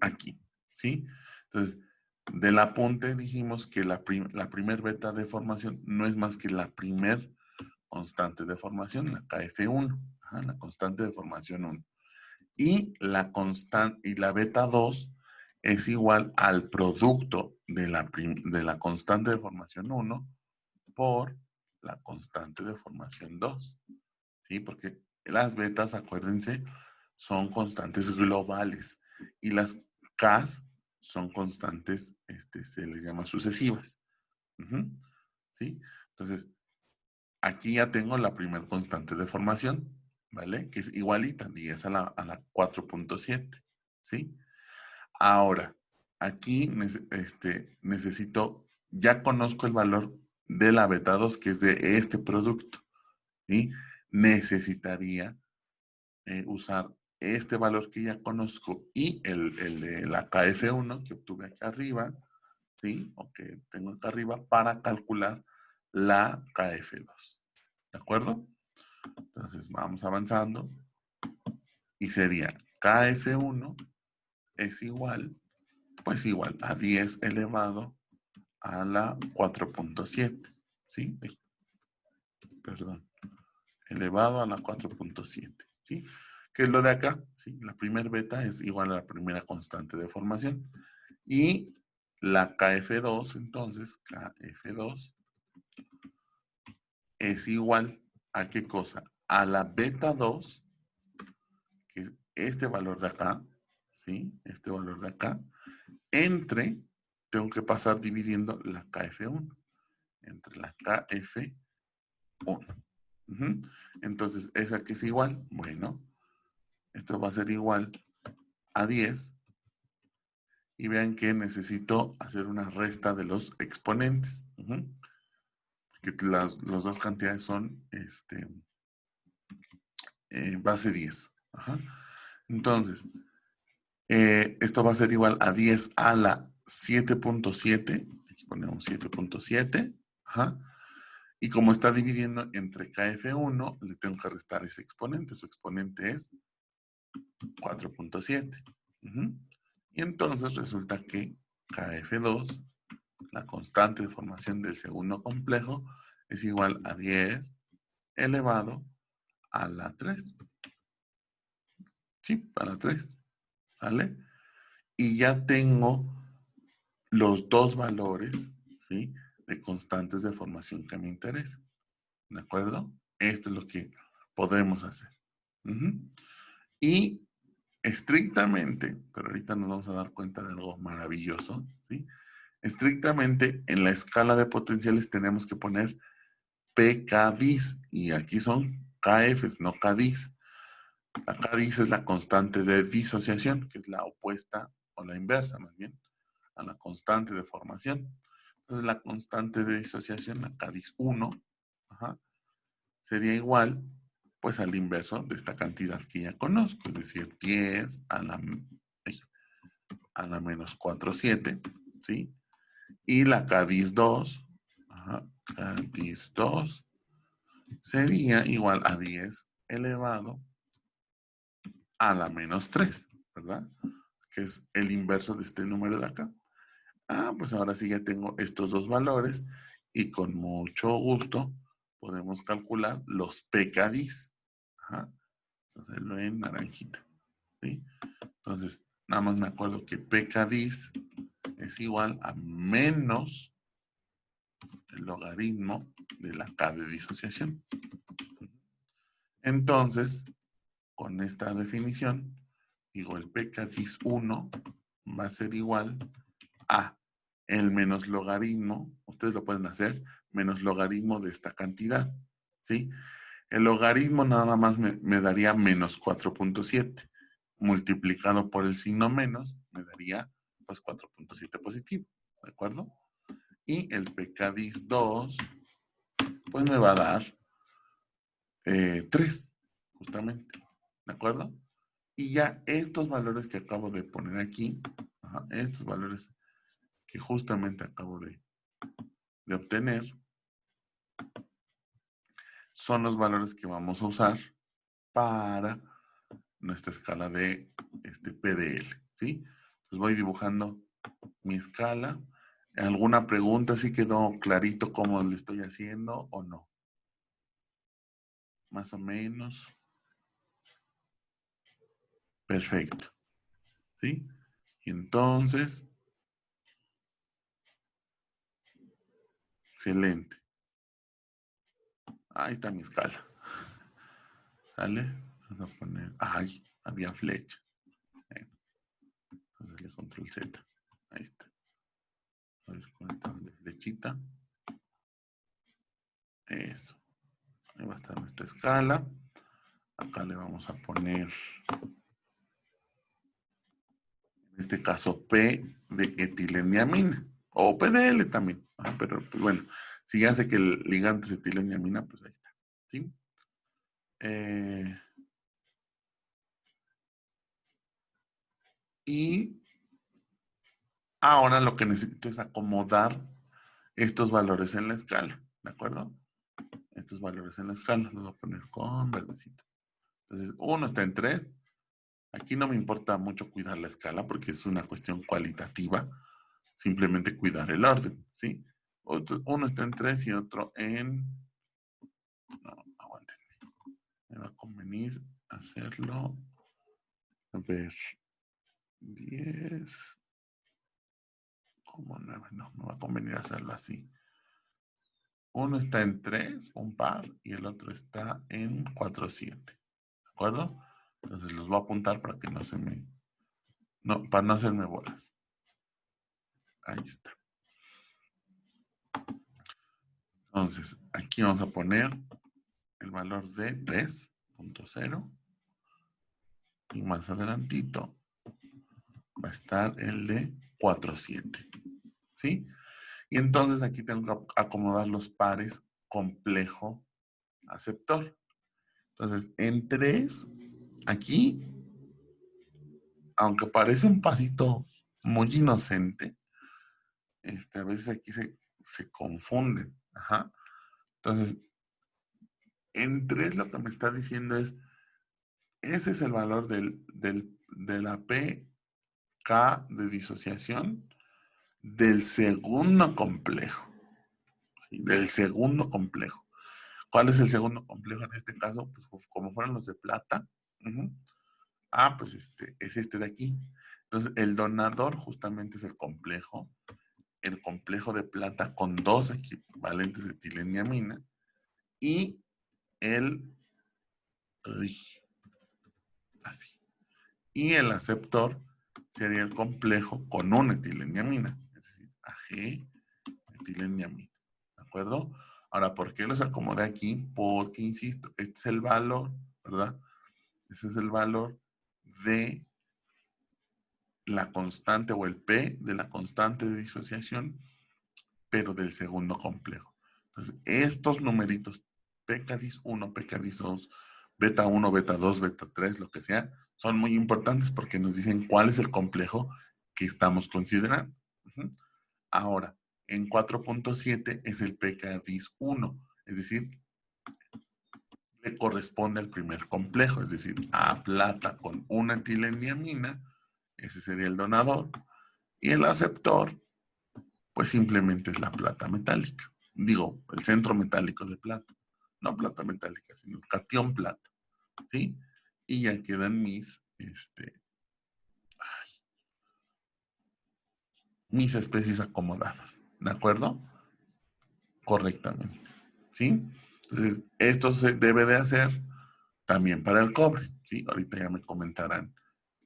aquí, ¿sí? Entonces, del apunte dijimos que la primer beta de formación no es más que la primer constante de formación, la KF1, la constante de formación 1. Y la beta 2 es igual al producto de la constante de formación 1 por la constante de formación 2. ¿Sí? Porque las betas, acuérdense, son constantes globales y las Ks son constantes, se les llama sucesivas. ¿Sí? Entonces, aquí ya tengo la primera constante de formación, ¿vale? Que es igualita, 10 a la 4.7, ¿sí? Ahora, aquí necesito, ya conozco el valor de la beta 2, que es de este producto, ¿sí? Necesitaría usar este valor que ya conozco y el de la KF1 que obtuve acá arriba, ¿sí? O que tengo acá arriba para calcular la KF2. ¿De acuerdo? Entonces vamos avanzando y sería KF1 es igual, pues igual a 10 elevado a la 4.7, ¿sí? Perdón, elevado a la 4.7, ¿sí? ¿Qué es lo de acá? ¿Sí? La primera beta es igual a la primera constante de formación. Y la KF2, entonces, KF2 es igual a qué cosa? A la beta 2, que es este valor de acá, ¿sí? Este valor de acá, entre, tengo que pasar dividiendo la KF1, entre la KF1. Entonces, ¿esa que es igual? Bueno, esto va a ser igual a 10. Y vean que necesito hacer una resta de los exponentes. Porque las dos cantidades son base 10. Entonces, esto va a ser igual a 10 a la 7.7. Aquí ponemos 7.7. Y como está dividiendo entre KF1, le tengo que restar ese exponente. Su exponente es 4.7. Y entonces resulta que KF2, la constante de formación del segundo complejo, es igual a 10 elevado a la 3. Sí, a la 3. ¿Vale? Y ya tengo los dos valores, ¿sí? De constantes de formación que me interesan. ¿De acuerdo? Esto es lo que podremos hacer. Y estrictamente, pero ahorita nos vamos a dar cuenta de algo maravilloso, ¿sí? Estrictamente en la escala de potenciales tenemos que poner PKDIS y aquí son KFs, no KDIS. La KDIS es la constante de disociación, que es la opuesta o la inversa más bien a la constante de formación. Entonces la constante de disociación, la KDIS 1, sería igual pues al inverso de esta cantidad que ya conozco, es decir, 10 a la menos 4,7, ¿sí? Y la KDIS 2, KDIS 2 sería igual a 10 elevado a la menos 3, ¿verdad? Que es el inverso de este número de acá. Ah, pues ahora sí ya tengo estos dos valores y con mucho gusto podemos calcular los pKd's. Ajá. Entonces lo en naranjita. ¿Sí? Entonces, nada más me acuerdo que pKd's es igual a menos el logaritmo de la K de disociación. Entonces, con esta definición, digo, el pKd's 1 va a ser igual a el menos logaritmo, ustedes lo pueden hacer, menos logaritmo de esta cantidad, ¿sí? El logaritmo nada más me daría menos 4.7, multiplicado por el signo menos, me daría pues 4.7 positivo, ¿de acuerdo? Y el pKd's 2, pues me va a dar 3, justamente, ¿de acuerdo? Y ya estos valores que acabo de poner aquí, estos valores que justamente acabo de obtener, son los valores que vamos a usar para nuestra escala de PDL, ¿sí? Entonces voy dibujando mi escala. ¿Alguna pregunta? ¿Sí quedó clarito cómo lo estoy haciendo o no? Más o menos. Perfecto. ¿Sí? Y entonces, excelente. Ahí está mi escala. ¿Sale? Vamos a poner, ay, había flecha. Entonces le control Z. Ahí está. A ver, conectamos de flechita. Eso. Ahí va a estar nuestra escala. Acá le vamos a poner, en este caso, P de etileniamina. O PDL también. Pero, pues bueno, si ya sé que el ligante es etileniamina, pues ahí está. ¿Sí? Y ahora lo que necesito es acomodar estos valores en la escala. ¿De acuerdo? Estos valores en la escala. Los voy a poner con verdecito. Entonces, uno está en 3. Aquí no me importa mucho cuidar la escala porque es una cuestión cualitativa. Simplemente cuidar el orden, ¿sí? Uno está en 3 y otro en... No, aguanten. Me va a convenir hacerlo... A ver... 10... Como 9, no, me va a convenir hacerlo así. Uno está en 3, un par, y el otro está en 4, 7. ¿De acuerdo? Entonces los voy a apuntar para que no se me... No, para no hacerme bolas. Ahí está. Entonces, aquí vamos a poner el valor de 3.0 y más adelantito va a estar el de 4.7, ¿sí? Y entonces aquí tengo que acomodar los pares complejo aceptor. Entonces, en 3, aquí, aunque parece un pasito muy inocente, a veces aquí se confunden. Ajá. Entonces, en 3 lo que me está diciendo es, ese es el valor de la PK de disociación del segundo complejo. ¿Sí? Del segundo complejo. ¿Cuál es el segundo complejo en este caso? Pues como fueron los de plata. Pues es este de aquí. Entonces, el donador justamente es el complejo de plata con 2 equivalentes de etileniamina y así. Y el aceptor sería el complejo con una etileniamina, es decir, Ag etileniamina. ¿De acuerdo? Ahora, ¿por qué los acomodé aquí? Porque, insisto, este es el valor, ¿verdad? Ese es el valor de la constante o el P de la constante de disociación, pero del segundo complejo. Entonces, estos numeritos, pKd's 1, pKd's 2, beta 1, beta 2, beta 3, lo que sea, son muy importantes porque nos dicen cuál es el complejo que estamos considerando. Ahora, en 4.7 es el pKd's 1, es decir, le corresponde al primer complejo, es decir, a plata con una etilendiamina, ese sería el donador, y el aceptor, pues simplemente es la plata metálica. Digo, el centro metálico de plata. No plata metálica, sino el catión plata. ¿Sí? Y ya quedan mis especies acomodadas. ¿De acuerdo? Correctamente. ¿Sí? Entonces, esto se debe de hacer también para el cobre. ¿Sí? Ahorita ya me comentarán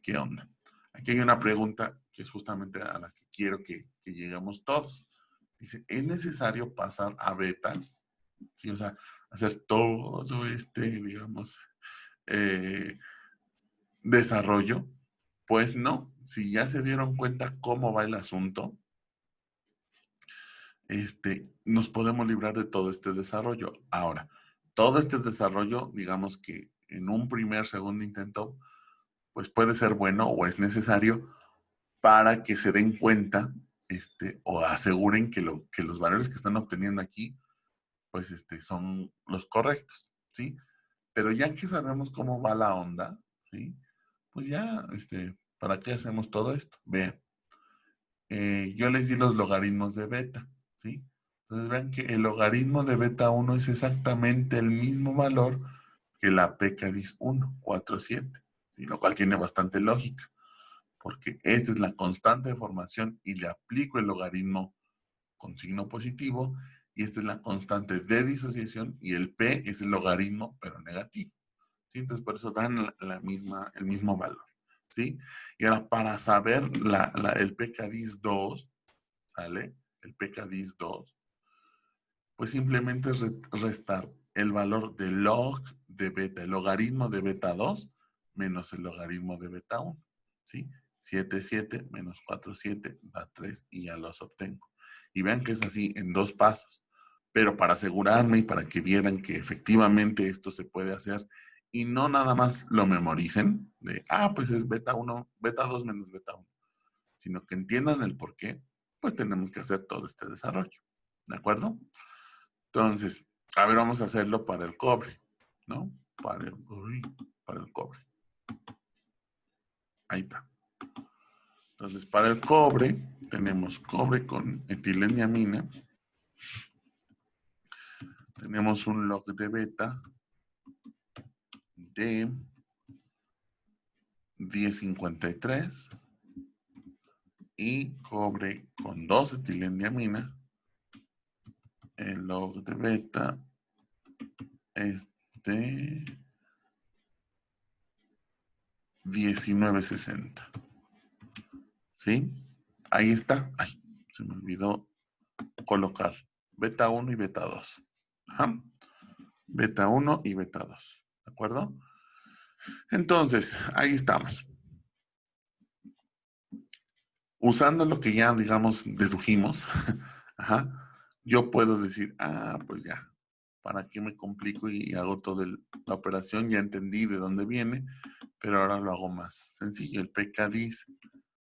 qué onda. Aquí hay una pregunta que es justamente a la que quiero que lleguemos todos. Dice, ¿es necesario pasar a betas? ¿Sí? O sea, hacer todo digamos, desarrollo. Pues no, si ya se dieron cuenta cómo va el asunto, nos podemos librar de todo este desarrollo. Ahora, todo este desarrollo, digamos que en un primer, segundo intento, pues puede ser bueno o es necesario para que se den cuenta o aseguren que los valores que están obteniendo aquí, pues son los correctos, ¿sí? Pero ya que sabemos cómo va la onda, ¿sí? Pues ya, ¿para qué hacemos todo esto? Vean, yo les di los logaritmos de beta, ¿sí? Entonces vean que el logaritmo de beta 1 es exactamente el mismo valor que la pKdis 1, 4, 7, ¿sí? Lo cual tiene bastante lógica, porque esta es la constante de formación y le aplico el logaritmo con signo positivo, y esta es la constante de disociación, y el P es el logaritmo, pero negativo. ¿Sí? Entonces, por eso dan el mismo valor. ¿Sí? Y ahora, para saber el pKdis 2, ¿sale? El pKdis 2, pues simplemente es restar el valor de log de beta, el logaritmo de beta 2, menos el logaritmo de beta 1. ¿Sí? 7, 7 menos 4, 7 da 3 y ya los obtengo. Y vean que es así en 2 pasos. Pero para asegurarme y para que vieran que efectivamente esto se puede hacer y no nada más lo memoricen de, pues es beta 1, beta 2 menos beta 1, sino que entiendan el por qué, pues tenemos que hacer todo este desarrollo. ¿De acuerdo? Entonces, a ver, vamos a hacerlo para el cobre, ¿no? Para el cobre. Ahí está. Entonces, para el cobre, tenemos cobre con etilendiamina. Tenemos un log de beta de 1053 y cobre con 2 etilendiamina. El log de beta es de 1960. ¿Sí? Ahí está. Ay, se me olvidó colocar beta 1 y beta 2. Ajá. Beta 1 y beta 2. ¿De acuerdo? Entonces, ahí estamos. Usando lo que ya, digamos, dedujimos, ajá, yo puedo decir, pues ya, ¿para qué me complico y hago toda la operación? Ya entendí de dónde viene, pero ahora lo hago más sencillo. El pKdis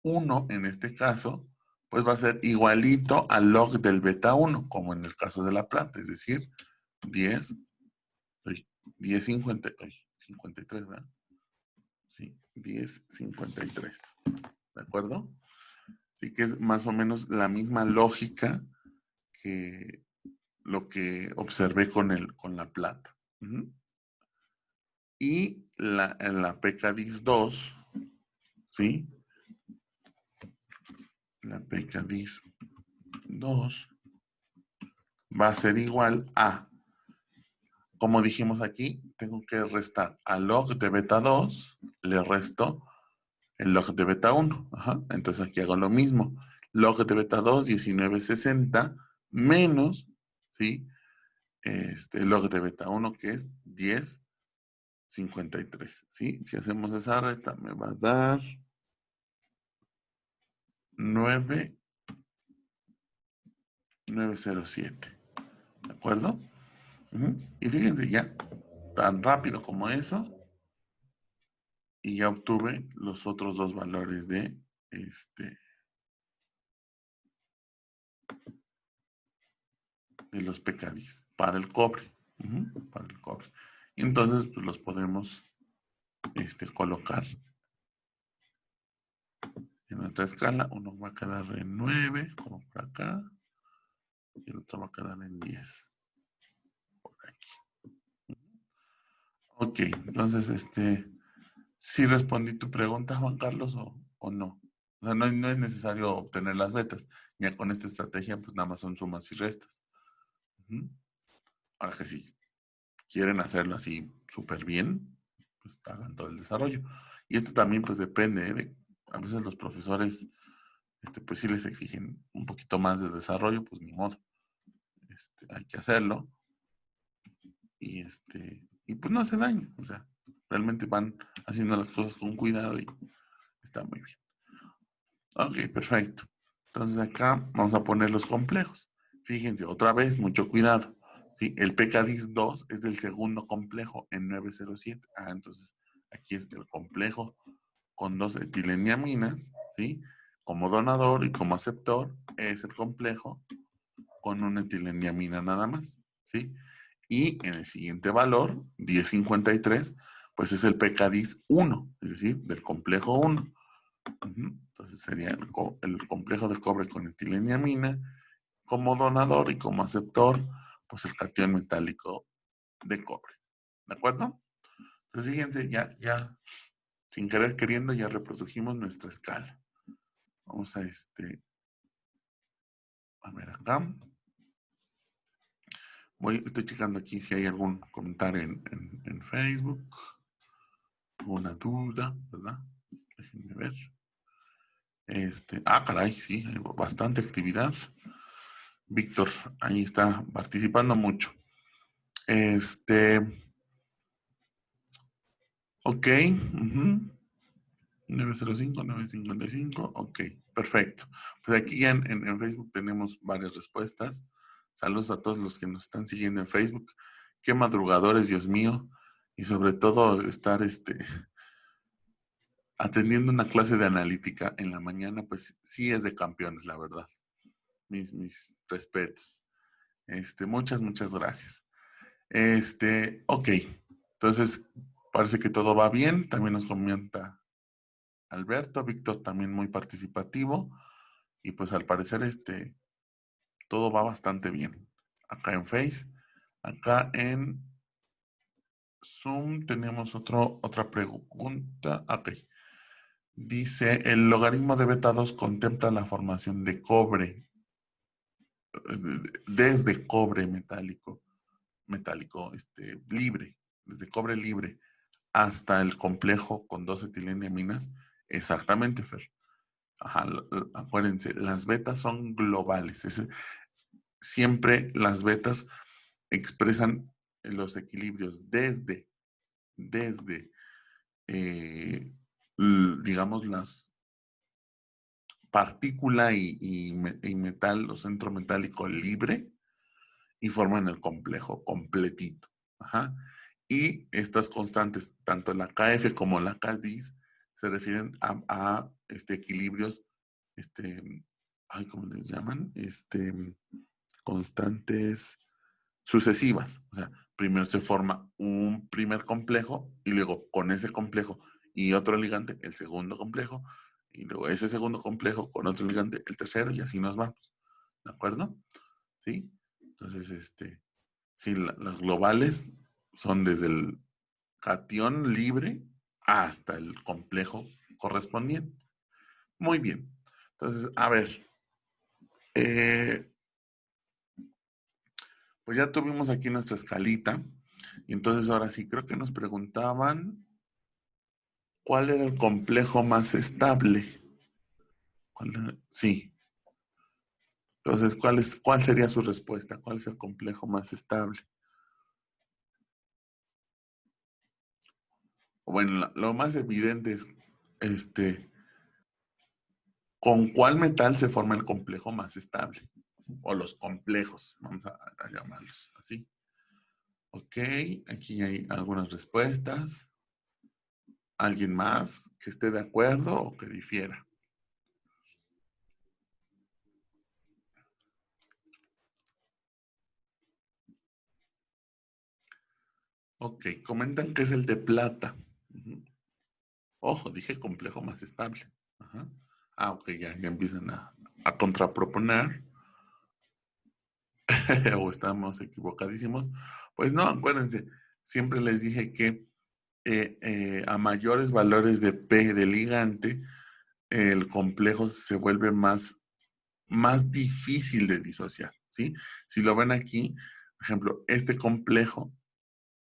1, en este caso, pues va a ser igualito al log del beta 1, como en el caso de la planta, es decir, 10, 53, ¿verdad? Sí, 1053. ¿De acuerdo? Así que es más o menos la misma lógica que lo que observé con la plata. Y en la pKdis 2, ¿sí? La pKdis 2 va a ser igual a, como dijimos aquí, tengo que restar al log de beta 2, le resto el log de beta 1. Ajá. Entonces aquí hago lo mismo. Log de beta 2, 1960, menos, ¿sí? El log de beta 1, que es 1053. ¿Sí? Si hacemos esa reta, me va a dar 9907. ¿De acuerdo? Y fíjense, ya, tan rápido como eso, y ya obtuve los otros dos valores de los pKdis para el cobre. Para el cobre. Y entonces pues, los podemos colocar en nuestra escala. Uno va a quedar en 9, como por acá, y el otro va a quedar en 10, por aquí. Ok, entonces, ¿sí respondí tu pregunta, Juan Carlos, o no? O sea, no es necesario obtener las betas. Ya con esta estrategia, pues nada más son sumas y restas. Ahora que si quieren hacerlo así súper bien, pues hagan todo el desarrollo. Y esto también, pues depende, a veces los profesores, pues sí les exigen un poquito más de desarrollo, pues ni modo. Hay que hacerlo. Y pues no hace daño. O sea, realmente van haciendo las cosas con cuidado y está muy bien. Ok, perfecto. Entonces acá vamos a poner los complejos. Fíjense, otra vez, mucho cuidado. ¿Sí? El PKDIS 2 es del segundo complejo en 907. Entonces aquí es el complejo con dos etileniaminas, ¿sí? Como donador y como aceptor es el complejo con una etileniamina nada más, ¿sí? Y en el siguiente valor, 1053, pues es el PKDIS 1, es decir, del complejo 1. Entonces sería el complejo de cobre con etileniamina como donador y como aceptor, pues el catión metálico de cobre. ¿De acuerdo? Entonces fíjense, ya sin querer queriendo ya reprodujimos nuestra escala. Vamos a ver acá. Estoy checando aquí si hay algún comentario en Facebook, alguna duda, ¿verdad? Déjenme ver. Caray, sí, hay bastante actividad. Víctor, ahí está participando mucho. Ok. 905, 955, ok, perfecto. Pues aquí ya en Facebook tenemos varias respuestas. Saludos a todos los que nos están siguiendo en Facebook. Qué madrugadores, Dios mío. Y sobre todo estar atendiendo una clase de analítica en la mañana, pues sí es de campeones, la verdad. Mis respetos. Muchas gracias. Ok. Entonces, parece que todo va bien. También nos comenta Alberto, Víctor también muy participativo. Y pues al parecer todo va bastante bien. Acá en Face, acá en Zoom tenemos otra pregunta. Ok. Dice, el logaritmo de beta 2 contempla la formación de cobre, desde cobre metálico, libre, desde cobre libre hasta el complejo con dos etileniaminas. Exactamente, Fer. Ajá, acuérdense, las betas son globales. Siempre las betas expresan los equilibrios desde digamos, las partícula y metal o centro metálico libre y forman el complejo completito. Ajá. Y estas constantes, tanto la KF como la KDIS, se refieren a equilibrios, ¿cómo les llaman? Constantes sucesivas. O sea, primero se forma un primer complejo y luego con ese complejo y otro ligante, el segundo complejo, y luego ese segundo complejo con otro ligante, el tercero, y así nos vamos. ¿De acuerdo? ¿Sí? Entonces, sí, las globales son desde el catión libre hasta el complejo correspondiente. Muy bien. Entonces, a ver, pues ya tuvimos aquí nuestra escalita. Y entonces ahora sí, creo que nos preguntaban cuál era el complejo más estable. Sí. Entonces, ¿cuál sería su respuesta? ¿Cuál es el complejo más estable? Bueno, lo más evidente es, ¿con cuál metal se forma el complejo más estable? O los complejos, vamos a llamarlos así. Ok, aquí hay algunas respuestas. ¿Alguien más que esté de acuerdo o que difiera? Ok, comentan que es el de plata. Ujú. Ojo, dije complejo más estable. Ajá. Ah, ok, ya empiezan a contraproponer. O estamos equivocadísimos. Pues no, acuérdense, siempre les dije que a mayores valores de P de ligante, el complejo se vuelve más difícil de disociar, ¿sí? Si lo ven aquí, por ejemplo, este complejo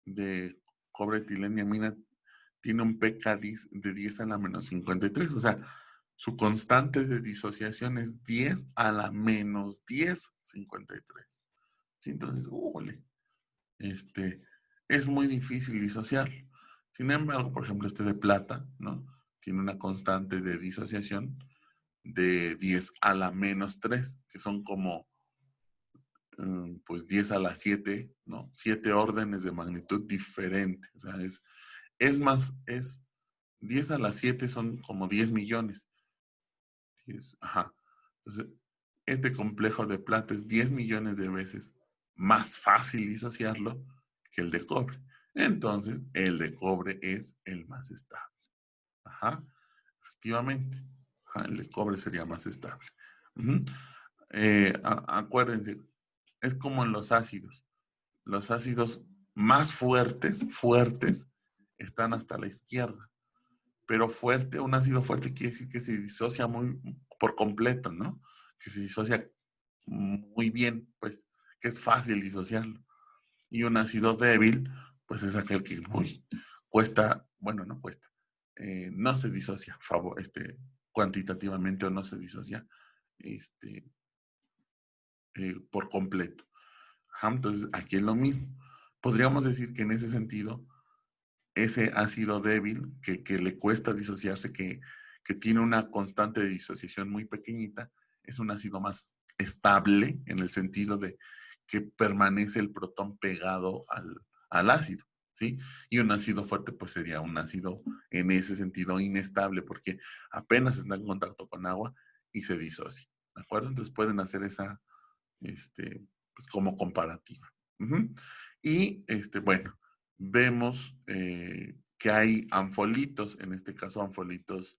de cobre etileniamina tiene un pKdis de 10 a la menos 53, o sea, su constante de disociación es 10 a la menos 10, 53. ¿Sí? Entonces, este, es muy difícil disociarlo. Sin embargo, por ejemplo, este de plata, ¿no? Tiene una constante de disociación de 10 a la menos 3, que son como pues 10 a la 7, ¿no? 7 órdenes de magnitud diferentes. O sea, es 10 a la 7 son como 10 millones. Ajá. Entonces, este complejo de plata es 10 millones de veces más fácil disociarlo que el de cobre. Entonces, el de cobre es el más estable. Ajá. Efectivamente. Ajá, el de cobre sería más estable. Uh-huh. Acuérdense, es como en los ácidos. Los ácidos más fuertes, están hasta la izquierda. Pero fuerte, un ácido fuerte quiere decir que se disocia por completo, ¿no? Que se disocia muy bien, pues, que es fácil disociarlo. Y un ácido débil, pues es aquel que cuesta, bueno, no cuesta, no se disocia cuantitativamente o no se disocia este, por completo. Ajá, entonces, aquí es lo mismo. Podríamos decir que en ese sentido, ese ácido débil que le cuesta disociarse, que tiene una constante de disociación muy pequeñita, es un ácido más estable en el sentido de que permanece el protón pegado al ácido, ¿sí? Y un ácido fuerte pues sería un ácido en ese sentido inestable porque apenas está en contacto con agua y se disocia, ¿de acuerdo? Entonces pueden hacer esa, pues como comparativa. Uh-huh. Y, bueno, vemos que hay anfolitos, en este caso anfolitos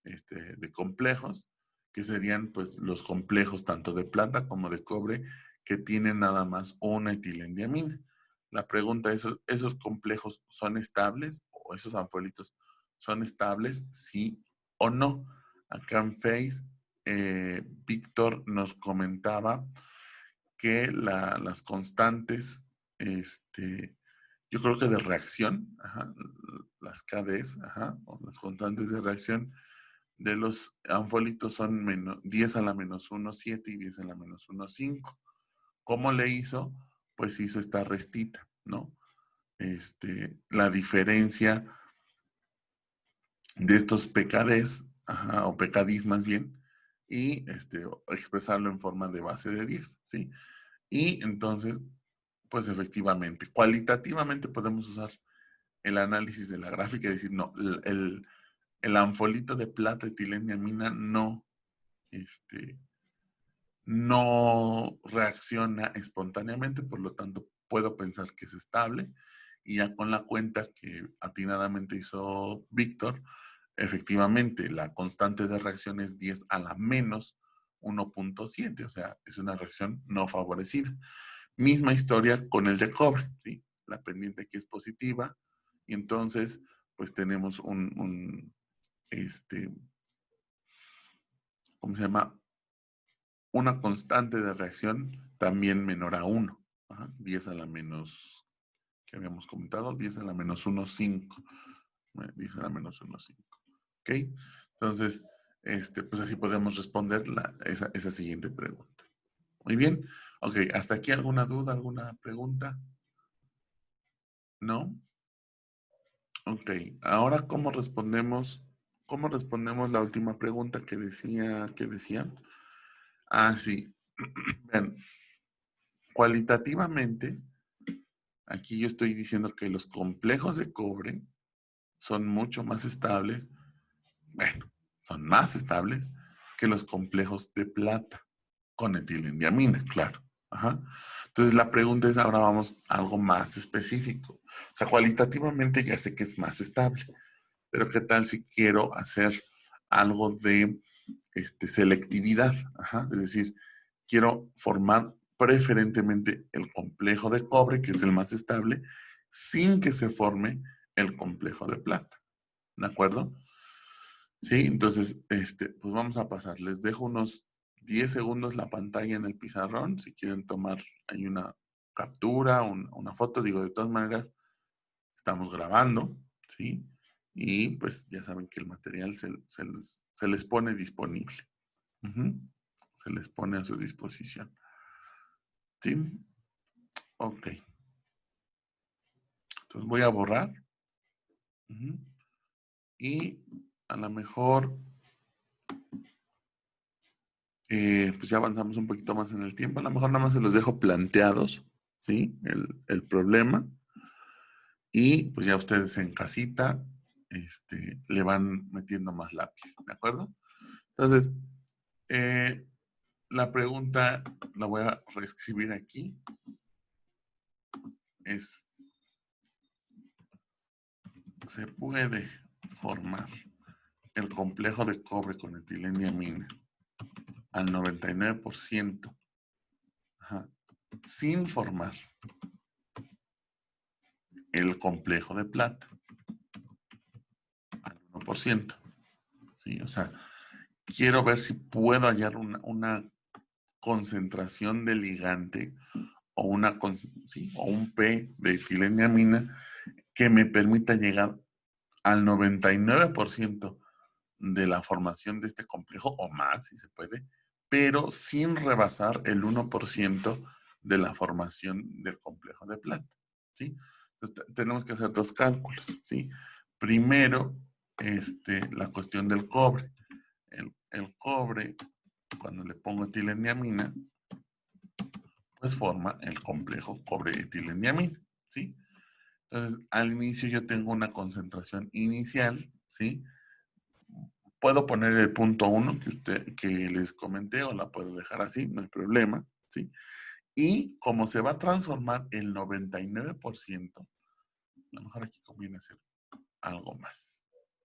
de complejos, que serían pues los complejos tanto de plata como de cobre que tienen nada más una etilendiamina. La pregunta es, ¿esos complejos son estables o esos anfolitos son estables, sí o no? Acá en Face, Víctor nos comentaba que las constantes, yo creo que de reacción, ajá, las KDs, ajá, o las constantes de reacción de los anfolitos son 10 a la menos 1, 7 y 10 a la menos 1, 5. ¿Cómo le hizo? Pues hizo esta restita, ¿no? La diferencia de estos PKDs, ajá, o PKDs más bien, y expresarlo en forma de base de 10, ¿sí? Y entonces, pues efectivamente, cualitativamente podemos usar el análisis de la gráfica y decir, no, el anfolito de plata etileniamina no reacciona espontáneamente, por lo tanto puedo pensar que es estable. Y ya con la cuenta que atinadamente hizo Víctor, efectivamente la constante de reacción es 10 a la menos 1.7, o sea, es una reacción no favorecida. Misma historia con el de cobre, ¿sí? La pendiente aquí es positiva y entonces pues tenemos ¿cómo se llama? Una constante de reacción también menor a 1. Ajá, 10 a la menos, ¿qué habíamos comentado? 10 a la menos 1,5. 10 a la menos 1,5. ¿Ok? Entonces, pues así podemos responder esa siguiente pregunta. Muy bien. Ok, ¿hasta aquí alguna duda, alguna pregunta? ¿No? Ok, ahora cómo respondemos la última pregunta que decía? Ah, sí. Vean, cualitativamente, aquí yo estoy diciendo que los complejos de cobre son mucho más estables, bueno, son más estables que los complejos de plata, con etilendiamina, claro. Ajá. Entonces la pregunta es, ahora vamos a algo más específico. O sea, cualitativamente ya sé que es más estable, pero ¿qué tal si quiero hacer algo de selectividad? Ajá, es decir, quiero formar preferentemente el complejo de cobre, que es el más estable, sin que se forme el complejo de plata. ¿De acuerdo? Sí, entonces, pues vamos a pasar. Les dejo unos 10 segundos la pantalla en el pizarrón. Si quieren tomar ahí una captura, una foto, digo, de todas maneras, estamos grabando, ¿sí? Y pues ya saben que el material se les pone disponible. Ujú. Se les pone a su disposición. ¿Sí? Ok. Entonces voy a borrar. Ujú. Y a lo mejor, pues ya avanzamos un poquito más en el tiempo. A lo mejor nada más se los dejo planteados, ¿sí? El problema. Y pues ya ustedes en casita, le van metiendo más lápiz, ¿de acuerdo? Entonces, la pregunta la voy a reescribir aquí. Es, ¿se puede formar el complejo de cobre con etilendiamina al 99%, ajá, sin formar el complejo de plata al 1%? ¿Sí? O sea, quiero ver si puedo hallar una concentración de ligante o, ¿sí? o un P de etilendiamina que me permita llegar al 99% de la formación de este complejo, o más, si se puede, pero sin rebasar el 1% de la formación del complejo de plata, ¿sí? Entonces, tenemos que hacer dos cálculos, ¿sí? Primero, la cuestión del cobre. El cobre, cuando le pongo etilendiamina, pues forma el complejo cobre-etilendiamina, ¿sí? Entonces, al inicio yo tengo una concentración inicial, ¿sí? Puedo poner el punto 1 que les comenté o la puedo dejar así, no hay problema, ¿sí? Y como se va a transformar el 99%, a lo mejor aquí conviene hacer algo más.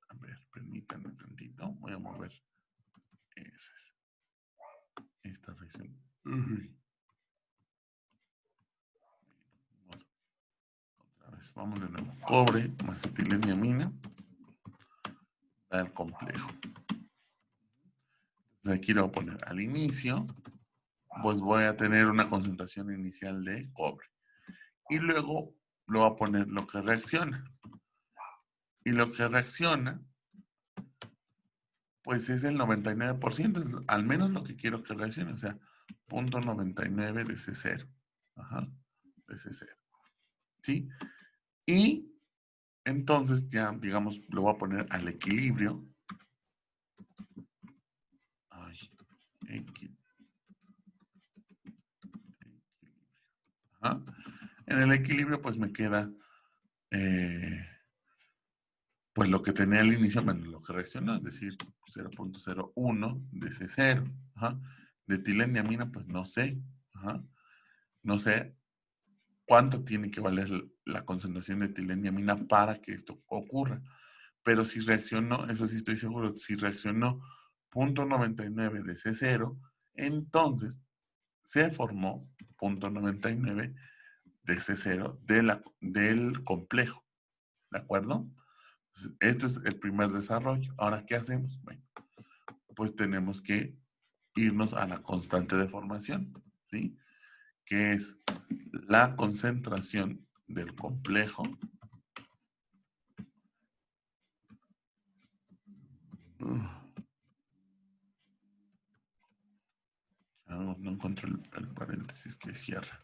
A ver, permítanme tantito, voy a mover eso es, esta reacción. Otra vez, vamos de nuevo. Cobre más etilendiamina da el complejo. Entonces aquí lo voy a poner al inicio, pues voy a tener una concentración inicial de cobre. Y luego lo voy a poner lo que reacciona. Y lo que reacciona, pues es el 99%, al menos lo que quiero que reaccione, o sea, 0.99 de C0. Ajá, de C0. ¿Sí? Y entonces ya, digamos, lo voy a poner al equilibrio. Ay, ajá. En el equilibrio, pues me queda, pues lo que tenía al inicio menos lo que reaccionó, es decir, 0.01 de C0. Ajá. De etilendiamina, pues no sé. Ajá. No sé cuánto tiene que valer la concentración de etilendiamina para que esto ocurra. Pero si reaccionó, eso sí estoy seguro, si reaccionó 0.99 de C0, entonces se formó 0.99 de C0 del complejo. ¿De acuerdo? Entonces, esto es el primer desarrollo. Ahora, ¿qué hacemos? Bueno, pues tenemos que irnos a la constante de formación, ¿sí? Que es la concentración del complejo no encuentro el paréntesis que cierra.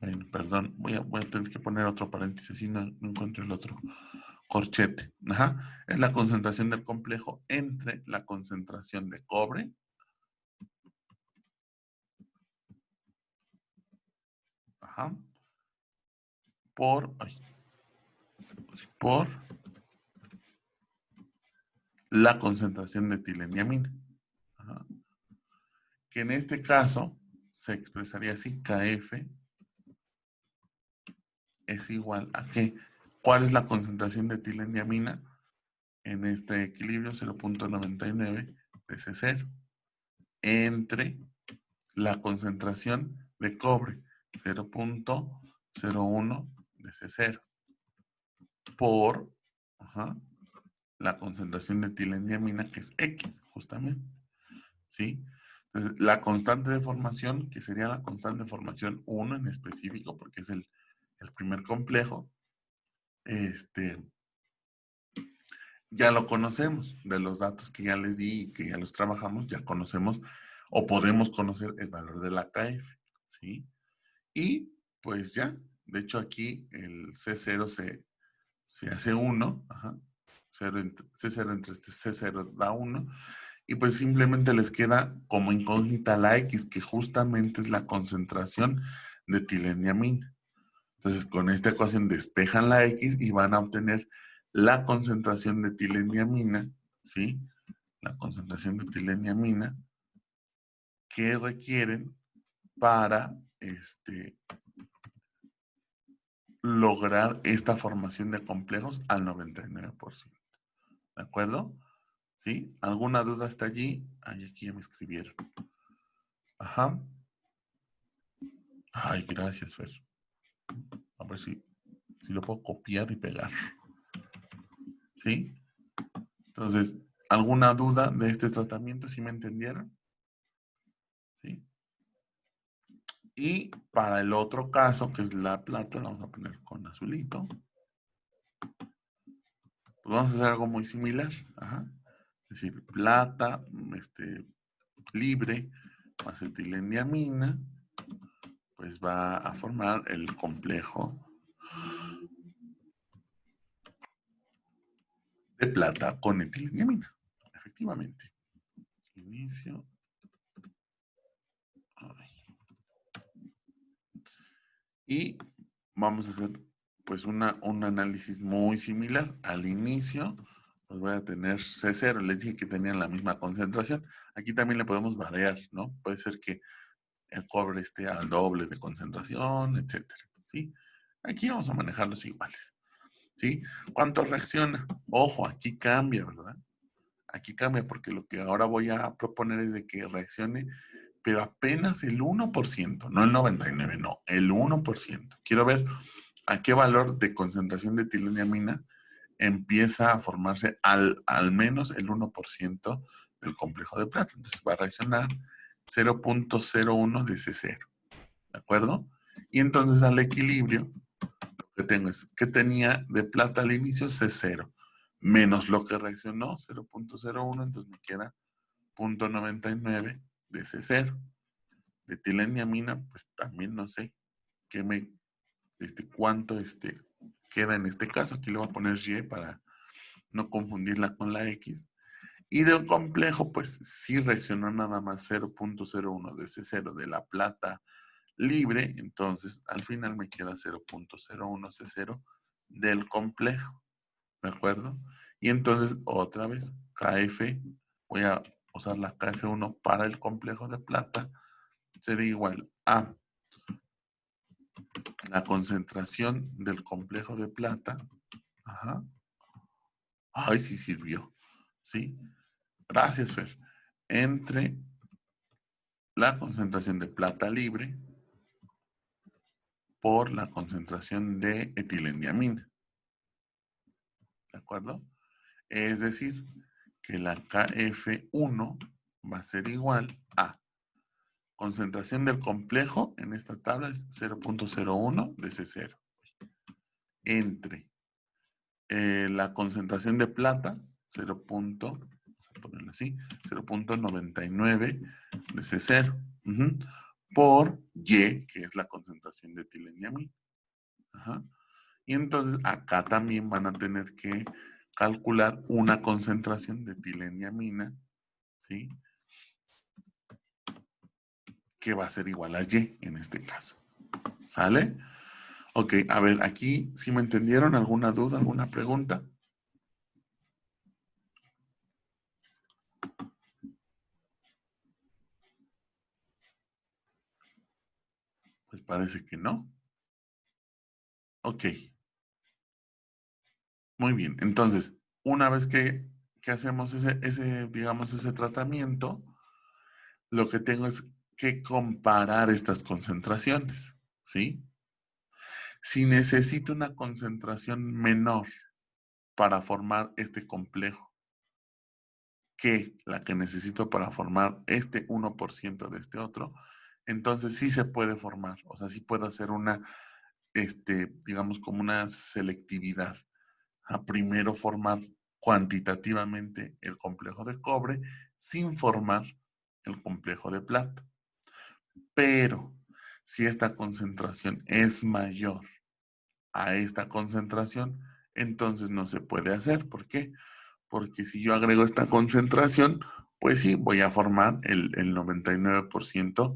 Bueno, perdón, voy a tener que poner otro paréntesis y no encuentro el otro corchete. Ajá. Es la concentración del complejo entre la concentración de cobre ajá, por la concentración de etileniamina. Ajá. Que en este caso se expresaría así, KF es igual a ¿qué? ¿Cuál es la concentración de etileniamina? En este equilibrio 0.99 de C0 entre la concentración de cobre 0.01 de C0 por la concentración de etileniamina, que es X, justamente. ¿Sí? Entonces, la constante de formación, que sería la constante de formación 1 en específico, porque es el primer complejo, ya lo conocemos, de los datos que ya les di y que ya los trabajamos, ya conocemos o podemos conocer el valor de la KF, ¿sí? Y pues ya, de hecho aquí el C0 se hace 1, C0 entre este C0 da 1, y pues simplemente les queda como incógnita la X, que justamente es la concentración de etileniamina. Entonces, con esta ecuación despejan la X y van a obtener la concentración de etileniamina, ¿sí? La concentración de etileniamina que requieren para lograr esta formación de complejos al 99%. ¿De acuerdo? ¿Sí? ¿Alguna duda hasta allí? Ay, aquí ya me escribieron. Ajá. Ay, gracias, Fer. A ver si lo puedo copiar y pegar. ¿Sí? Entonces, ¿alguna duda de este tratamiento? ¿Sí me entendieron? ¿Sí? Y para el otro caso, que es la plata, la vamos a poner con azulito. Pues vamos a hacer algo muy similar. Ajá. Es decir, plata, libre, más etileniamina, pues va a formar el complejo de plata con etileniamina. Efectivamente. Inicio. Y vamos a hacer pues un análisis muy similar. Al inicio, pues voy a tener C0. Les dije que tenían la misma concentración. Aquí también le podemos variar, ¿no? Puede ser que el cobre esté al doble de concentración, etcétera, ¿sí? Aquí vamos a manejarlos iguales, ¿sí? ¿Cuánto reacciona? Ojo, aquí cambia, ¿verdad? Aquí cambia porque lo que ahora voy a proponer es de que reaccione, pero apenas el 1%, no el 99%, no, el 1%. Quiero ver a qué valor de concentración de etileniamina empieza a formarse al menos el 1% del complejo de plata. Entonces va a reaccionar 0.01 de C0. ¿De acuerdo? Y entonces al equilibrio, lo que tengo es que tenía de plata al inicio C0, menos lo que reaccionó 0.01, entonces me queda 0.99 de C0. De etileniamina, pues también no sé qué cuánto queda en este caso. Aquí le voy a poner Y para no confundirla con la X. Y del complejo, pues sí reaccionó nada más 0.01 de C0 de la plata libre, entonces al final me queda 0.01 C0 del complejo, ¿de acuerdo? Y entonces otra vez KF, voy a usar la KF1 para el complejo de plata, sería igual a la concentración del complejo de plata. Ajá. Ay, sí sirvió. ¿Sí? Gracias, Fer. Entre la concentración de plata libre por la concentración de etileniamina. ¿De acuerdo? Es decir, que la KF1 va a ser igual a concentración del complejo, en esta tabla es 0.01 de C0, entre la concentración de plata, 0.99 de C0, por Y, que es la concentración de etileniamina. Y entonces acá también van a tener que calcular una concentración de etileniamina, ¿sí? Que va a ser igual a Y en este caso. ¿Sale? Ok, a ver, aquí, ¿sí me entendieron? ¿Alguna duda, alguna pregunta? Pues parece que no. Ok, muy bien. Entonces, una vez que hacemos digamos, ese tratamiento, lo que tengo es que comparar estas concentraciones, ¿sí? Si necesito una concentración menor para formar este complejo que la que necesito para formar este 1% de este otro, entonces sí se puede formar, o sea, sí puedo hacer una, digamos, como una selectividad. A primero formar cuantitativamente el complejo de cobre sin formar el complejo de plata. Pero si esta concentración es mayor a esta concentración, entonces no se puede hacer. ¿Por qué? Porque si yo agrego esta concentración, pues sí, voy a formar el 99%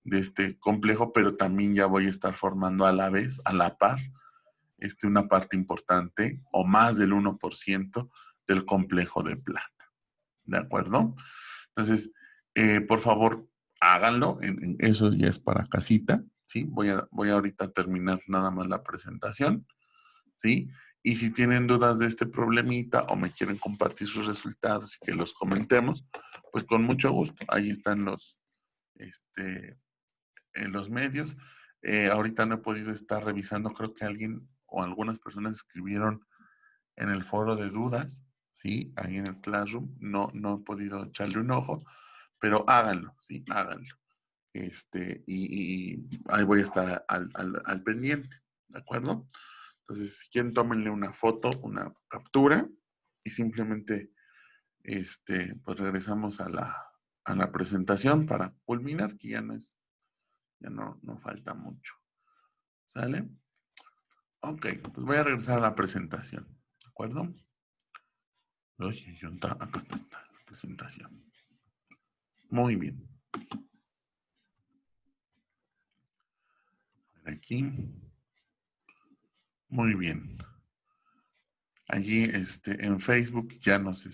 de este complejo, pero también ya voy a estar formando a la vez, a la par, una parte importante o más del 1% del complejo de plata. ¿De acuerdo? Entonces, por favor, háganlo. Eso ya es para casita. ¿Sí? Voy ahorita a terminar nada más la presentación. ¿Sí? Y si tienen dudas de este problemita o me quieren compartir sus resultados y que los comentemos, pues con mucho gusto. Ahí están los medios. Ahorita no he podido estar revisando, creo que alguien o algunas personas escribieron en el foro de dudas, ¿sí? Ahí en el Classroom. No he podido echarle un ojo, pero háganlo, ¿sí? Háganlo. Y ahí voy a estar al pendiente, ¿de acuerdo? Entonces, si quieren, tómenle una foto, una captura y simplemente, pues regresamos a la presentación para culminar, que ya no falta mucho. ¿Sale? Ok, pues voy a regresar a la presentación, ¿de acuerdo? Oye, acá está la presentación. Muy bien. Aquí. Muy bien. Allí en Facebook ya nos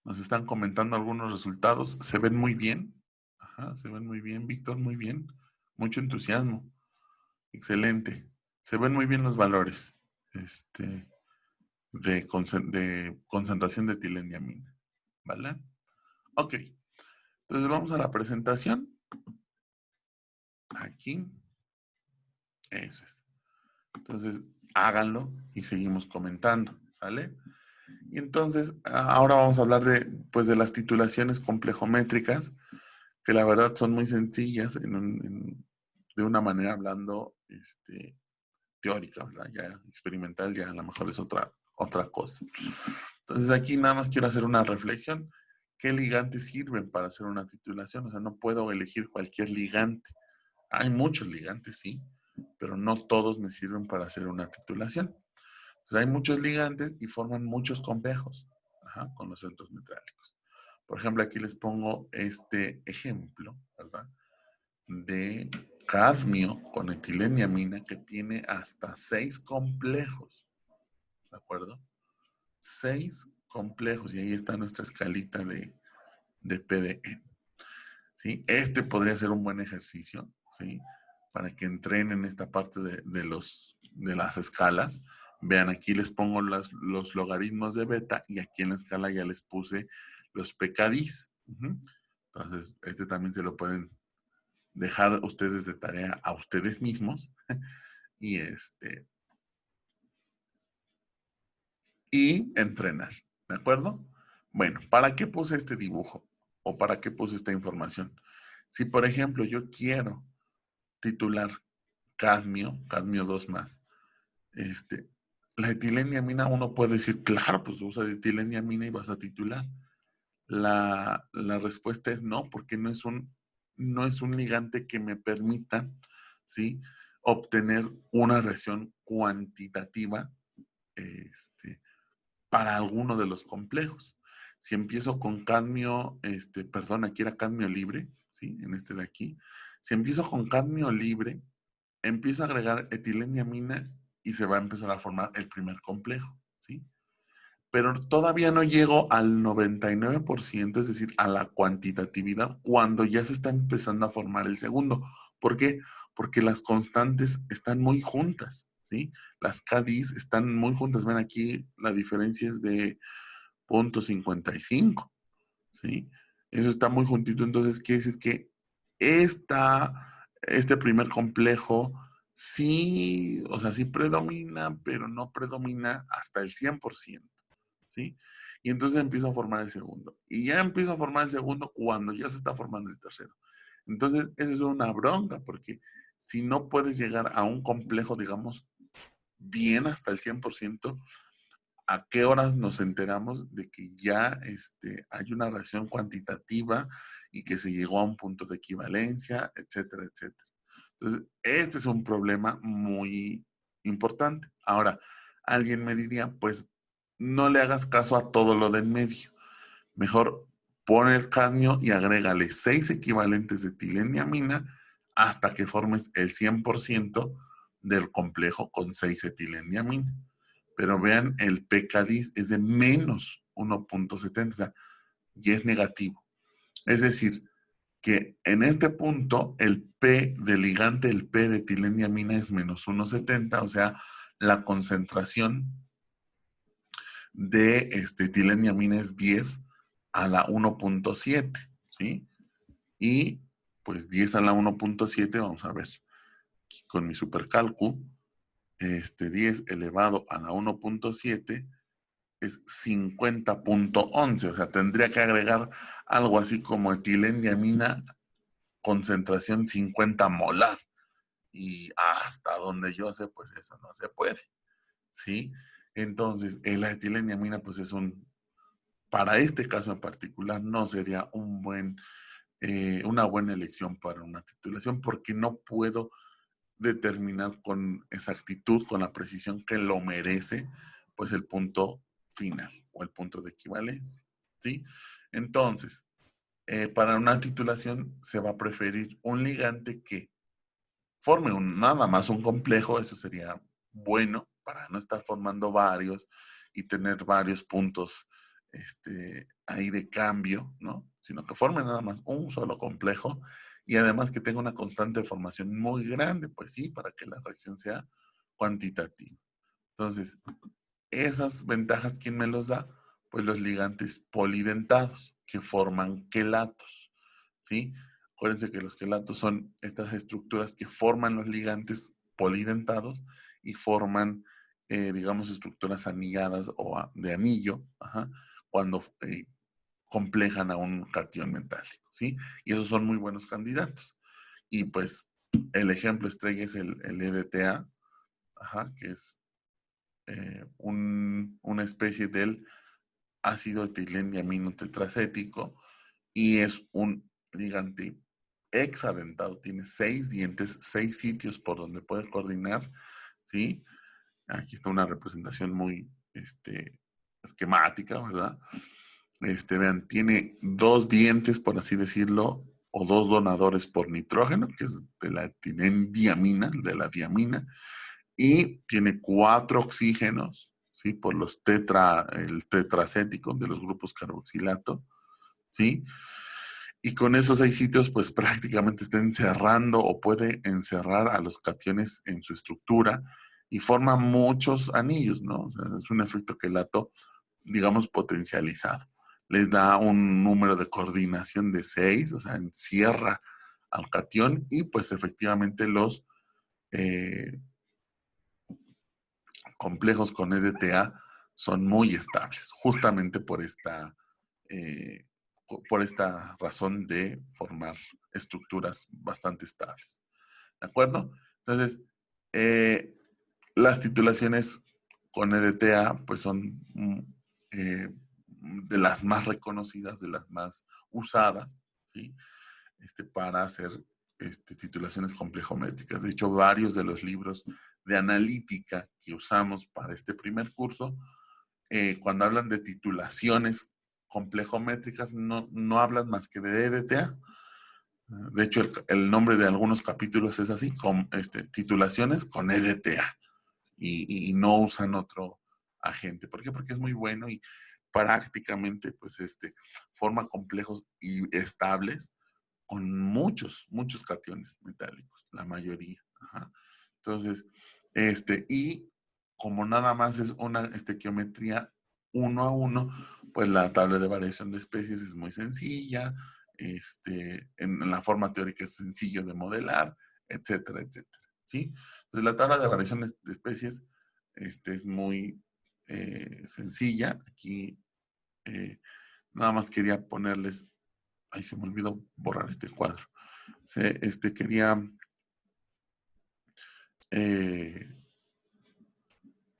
están comentando algunos resultados. Se ven muy bien. Ajá, se ven muy bien, Víctor, muy bien. Mucho entusiasmo. Excelente. Se ven muy bien los valores de concentración de etileniamina. ¿Vale? Ok. Entonces vamos a la presentación. Aquí. Eso es. Entonces, háganlo y seguimos comentando. ¿Sale? Y entonces, ahora vamos a hablar de las titulaciones complejométricas, que la verdad son muy sencillas de una manera hablando teórica, ¿verdad? Ya experimental, ya a lo mejor es otra cosa. Entonces, aquí nada más quiero hacer una reflexión. ¿Qué ligantes sirven para hacer una titulación? O sea, no puedo elegir cualquier ligante. Hay muchos ligantes, sí, pero no todos me sirven para hacer una titulación. Entonces, hay muchos ligantes y forman muchos complejos, con los centros metrálicos. Por ejemplo, aquí les pongo este ejemplo, ¿verdad? De cadmio con etileniamina que tiene hasta 6 complejos, ¿de acuerdo? 6 complejos y ahí está nuestra escalita de PDE, ¿sí? Este podría ser un buen ejercicio, ¿sí? Para que entrenen esta parte de las escalas. Vean, aquí les pongo los logaritmos de beta y aquí en la escala ya les puse los pKd's. Entonces, también se lo pueden dejar ustedes de tarea a ustedes mismos y y entrenar, ¿de acuerdo? Bueno, ¿para qué puse este dibujo? ¿O para qué puse esta información? Si, por ejemplo, yo quiero titular cadmio 2 más, la etileniamina, uno puede decir, claro, pues usa etileniamina y vas a titular. La respuesta es no, porque no es un ligante que me permita, ¿sí?, obtener una reacción cuantitativa para alguno de los complejos. Si empiezo con cadmio, perdón, aquí era cadmio libre, ¿sí? En este de aquí. Si empiezo con cadmio libre, empiezo a agregar etileniamina y se va a empezar a formar el primer complejo, ¿sí? pero todavía no llego al 99%, es decir, a la cuantitatividad, cuando ya se está empezando a formar el segundo. ¿Por qué? Porque las constantes están muy juntas, ¿sí? Las KDs están muy juntas. Ven aquí, la diferencia es de 0.55, ¿sí? Eso está muy juntito, entonces quiere decir que este primer complejo sí, o sea, sí predomina, pero no predomina hasta el 100%, ¿sí? Y entonces empiezo a formar el segundo. Y ya empiezo a formar el segundo cuando ya se está formando el tercero. Entonces, eso es una bronca, porque si no puedes llegar a un complejo, digamos, bien hasta el 100%, ¿a qué horas nos enteramos de que ya hay una reacción cuantitativa y que se llegó a un punto de equivalencia, etcétera, etcétera? Entonces, este es un problema muy importante. Ahora, alguien me diría, pues, no le hagas caso a todo lo de en medio. Mejor pon el cadmio y agrégale 6 equivalentes de etileniamina hasta que formes el 100% del complejo con 6 etileniamina. Pero vean, el pKdis es de menos 1.70, o sea, y es negativo. Es decir, que en este punto el P del ligante, el P de etileniamina es menos 1.70, o sea, la concentración de etileniamina es 10 a la 1.7, ¿sí? Y pues 10 a la 1.7, vamos a ver, aquí con mi supercalcu, 10 elevado a la 1.7 es 50.11, o sea, tendría que agregar algo así como etileniamina concentración 50 molar. Y hasta donde yo sé, pues eso no se puede, ¿sí? Entonces, la etileniamina, pues es para este caso en particular, no sería una buena elección para una titulación, porque no puedo determinar con exactitud, con la precisión que lo merece, pues el punto final o el punto de equivalencia, ¿sí? Entonces, para una titulación se va a preferir un ligante que forme nada más un complejo, eso sería bueno para no estar formando varios y tener varios puntos ahí de cambio, ¿no? Sino que forme nada más un solo complejo y además que tenga una constante de formación muy grande, pues sí, para que la reacción sea cuantitativa. Entonces, esas ventajas, ¿quién me los da? Pues los ligantes polidentados que forman quelatos, ¿sí? Acuérdense que los quelatos son estas estructuras que forman los ligantes polidentados y forman, digamos, estructuras anilladas o de anillo, cuando complejan a un catión metálico, ¿sí? Y esos son muy buenos candidatos. Y pues el ejemplo estrella es el EDTA, que es una especie del ácido etileniamino tetracético y es un ligante hexadentado, tiene 6 dientes, 6 sitios por donde puede coordinar, ¿sí? Aquí está una representación muy esquemática, ¿verdad? Vean, tiene 2 dientes, por así decirlo, o 2 donadores por nitrógeno, que es de la etileniamina, de la diamina, y tiene 4 oxígenos, ¿sí? Por el tetracético de los grupos carboxilato, ¿sí? Y con esos 6 sitios, pues prácticamente está encerrando o puede encerrar a los cationes en su estructura y forma muchos anillos, ¿no? O sea, es un efecto quelato, digamos, potencializado. Les da un número de coordinación de 6, o sea, encierra al catión y pues efectivamente los complejos con EDTA son muy estables, justamente eh, por esta razón de formar estructuras bastante estables. ¿De acuerdo? Entonces, las titulaciones con EDTA pues son de las más reconocidas, de las más usadas, ¿sí? Para hacer titulaciones complejométricas. De hecho, varios de los libros de analítica que usamos para este primer curso, cuando hablan de titulaciones complejométricas, no hablan más que de EDTA. De hecho, el nombre de algunos capítulos es así, titulaciones con EDTA, y no usan a gente. ¿Por qué? Porque es muy bueno y prácticamente pues forma complejos y estables con muchos cationes metálicos, la mayoría. Ajá. Entonces, y como nada más es una estequiometría 1 a 1, pues la tabla de variación de especies es muy sencilla, en la forma teórica es sencillo de modelar, etcétera, etcétera. ¿Sí? Entonces la tabla de variación de especies es muy sencilla. Aquí nada más quería ponerles, ay, se me olvidó borrar este cuadro. Quería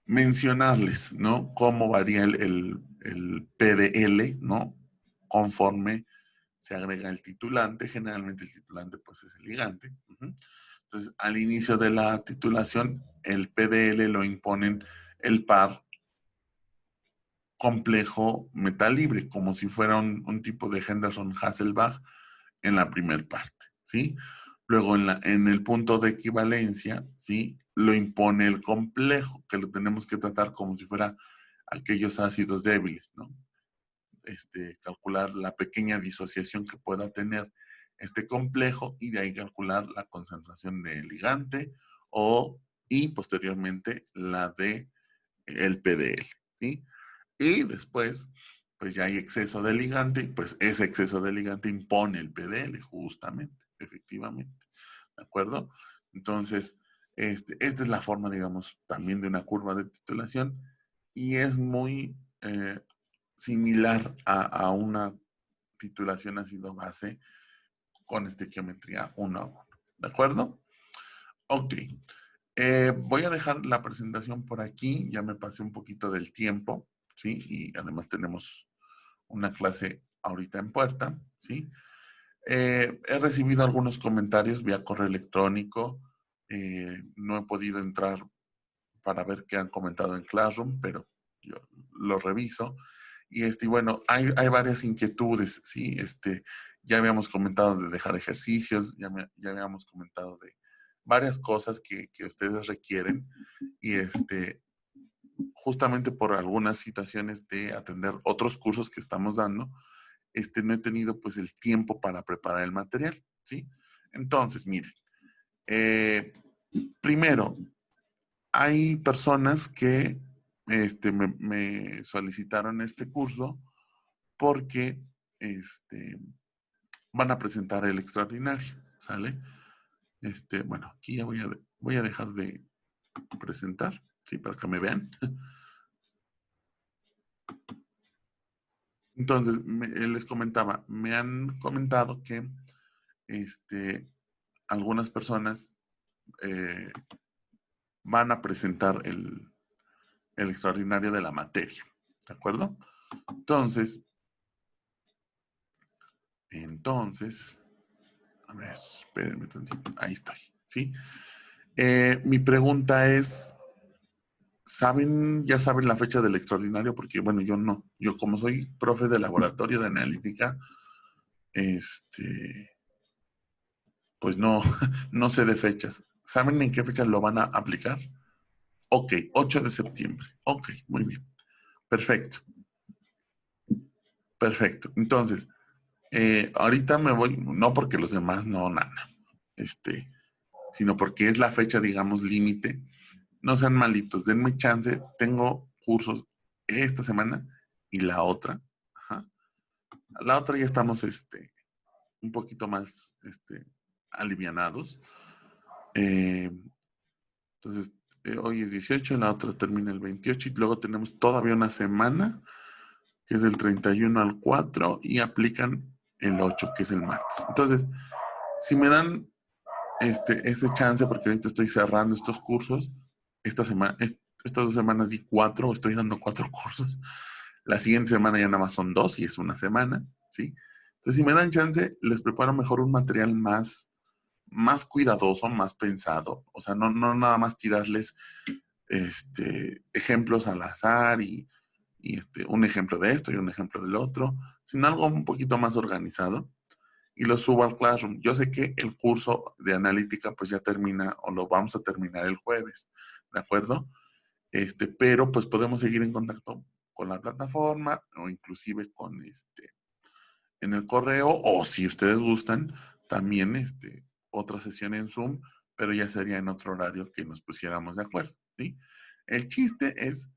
mencionarles, ¿no? Cómo varía el PDL, ¿no? Conforme se agrega el titulante. Generalmente el titulante, pues, es el ligante. Entonces, al inicio de la titulación, el PDL lo imponen el par complejo metal libre, como si fuera un tipo de Henderson-Hasselbalch en la primera parte, ¿sí? Luego en el punto de equivalencia, ¿sí? Lo impone el complejo, que lo tenemos que tratar como si fuera aquellos ácidos débiles, ¿no? Calcular la pequeña disociación que pueda tener este complejo y de ahí calcular la concentración del ligante y posteriormente la de el PDL, ¿sí? Y después, pues ya hay exceso de ligante y pues ese exceso de ligante impone el PDL, justamente, efectivamente. ¿De acuerdo? Entonces, esta es la forma, digamos, también de una curva de titulación y es muy similar a una titulación ácido base con estequiometría 1 a 1. ¿De acuerdo? Ok. Voy a dejar la presentación por aquí. Ya me pasé un poquito del tiempo, ¿sí? Y además tenemos una clase ahorita en puerta, ¿sí? He recibido algunos comentarios vía correo electrónico. No he podido entrar para ver qué han comentado en Classroom, pero yo lo reviso. Y bueno, hay varias inquietudes, ¿sí? Ya habíamos comentado de dejar ejercicios, ya habíamos comentado de varias cosas que ustedes requieren y justamente por algunas situaciones de atender otros cursos que estamos dando, no he tenido pues el tiempo para preparar el material, ¿sí? Entonces, miren, primero, hay personas que me solicitaron este curso porque van a presentar el extraordinario, ¿sale? Bueno, aquí ya voy a dejar de presentar, ¿sí? Para que me vean. Entonces, les comentaba, me han comentado que algunas personas van a presentar el extraordinario de la materia, ¿de acuerdo? Entonces, a ver, espérenme tantito, ahí estoy, ¿sí? Mi pregunta es, ya saben la fecha del extraordinario? Porque, bueno, yo no. Yo como soy profe de laboratorio de analítica, pues no, no sé de fechas. ¿Saben en qué fechas lo van a aplicar? Ok, 8 de septiembre. Ok, muy bien. Perfecto. Perfecto. Entonces, ahorita me voy, no porque los demás no, nada, sino porque es la fecha, digamos, límite. No sean malitos, denme chance. Tengo cursos esta semana y la otra. Ajá. La otra ya estamos un poquito más alivianados. Eh, entonces, hoy es 18, la otra termina el 28 y luego tenemos todavía una semana, que es del 31 al 4 y aplican el 8, que es el martes. Entonces, si me dan ese chance, porque ahorita estoy cerrando estos cursos, estas 2 semanas di 4, estoy dando 4 cursos. La siguiente semana ya nada más son 2 y es una semana, ¿sí? Entonces, si me dan chance, les preparo mejor un material más cuidadoso, más pensado. O sea, no nada más tirarles ejemplos al azar y un ejemplo de esto y un ejemplo del otro, sino algo un poquito más organizado y lo subo al Classroom. Yo sé que el curso de analítica pues ya termina o lo vamos a terminar el jueves, ¿de acuerdo? Pero pues podemos seguir en contacto con la plataforma o inclusive con en el correo, o si ustedes gustan, también otra sesión en Zoom, pero ya sería en otro horario que nos pusiéramos de acuerdo, ¿sí? El chiste es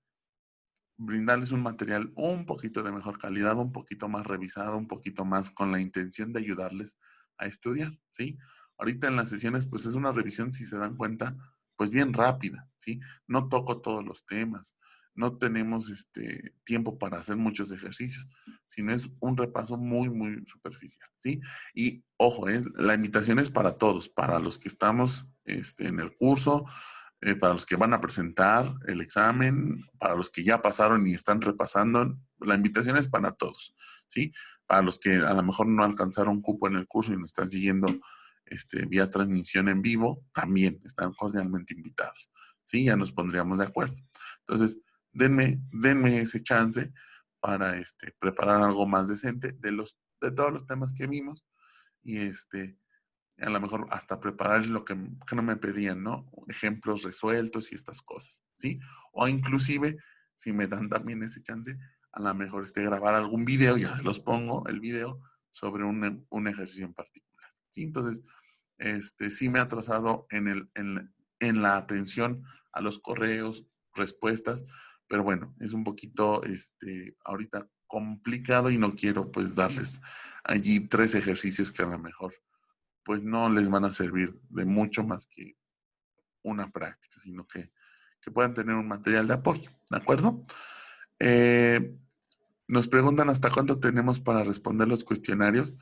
brindarles un material un poquito de mejor calidad, un poquito más revisado, un poquito más con la intención de ayudarles a estudiar, ¿sí? Ahorita en las sesiones, pues es una revisión, si se dan cuenta, pues bien rápida, ¿sí? No toco todos los temas, no tenemos tiempo para hacer muchos ejercicios, sino es un repaso muy, muy superficial, ¿sí? Y ojo, la invitación es para todos, para los que estamos en el curso, para los que van a presentar el examen, para los que ya pasaron y están repasando, la invitación es para todos, ¿sí? Para los que a lo mejor no alcanzaron cupo en el curso y nos están siguiendo vía transmisión en vivo, también están cordialmente invitados, ¿sí? Ya nos pondríamos de acuerdo. Entonces, denme ese chance para preparar algo más decente de todos los temas que vimos y a lo mejor hasta preparar lo que no me pedían, ¿no? Ejemplos resueltos y estas cosas, ¿sí? O inclusive, si me dan también ese chance, a lo mejor grabar algún video, ya se los pongo, el video, sobre un ejercicio en particular, ¿sí? Entonces, sí me ha atrasado en la atención a los correos, respuestas, pero bueno, es un poquito, ahorita complicado y no quiero, pues, darles allí 3 ejercicios que a lo mejor pues no les van a servir de mucho más que una práctica, sino que puedan tener un material de apoyo, ¿de acuerdo? Nos preguntan hasta cuánto tenemos para responder los cuestionarios.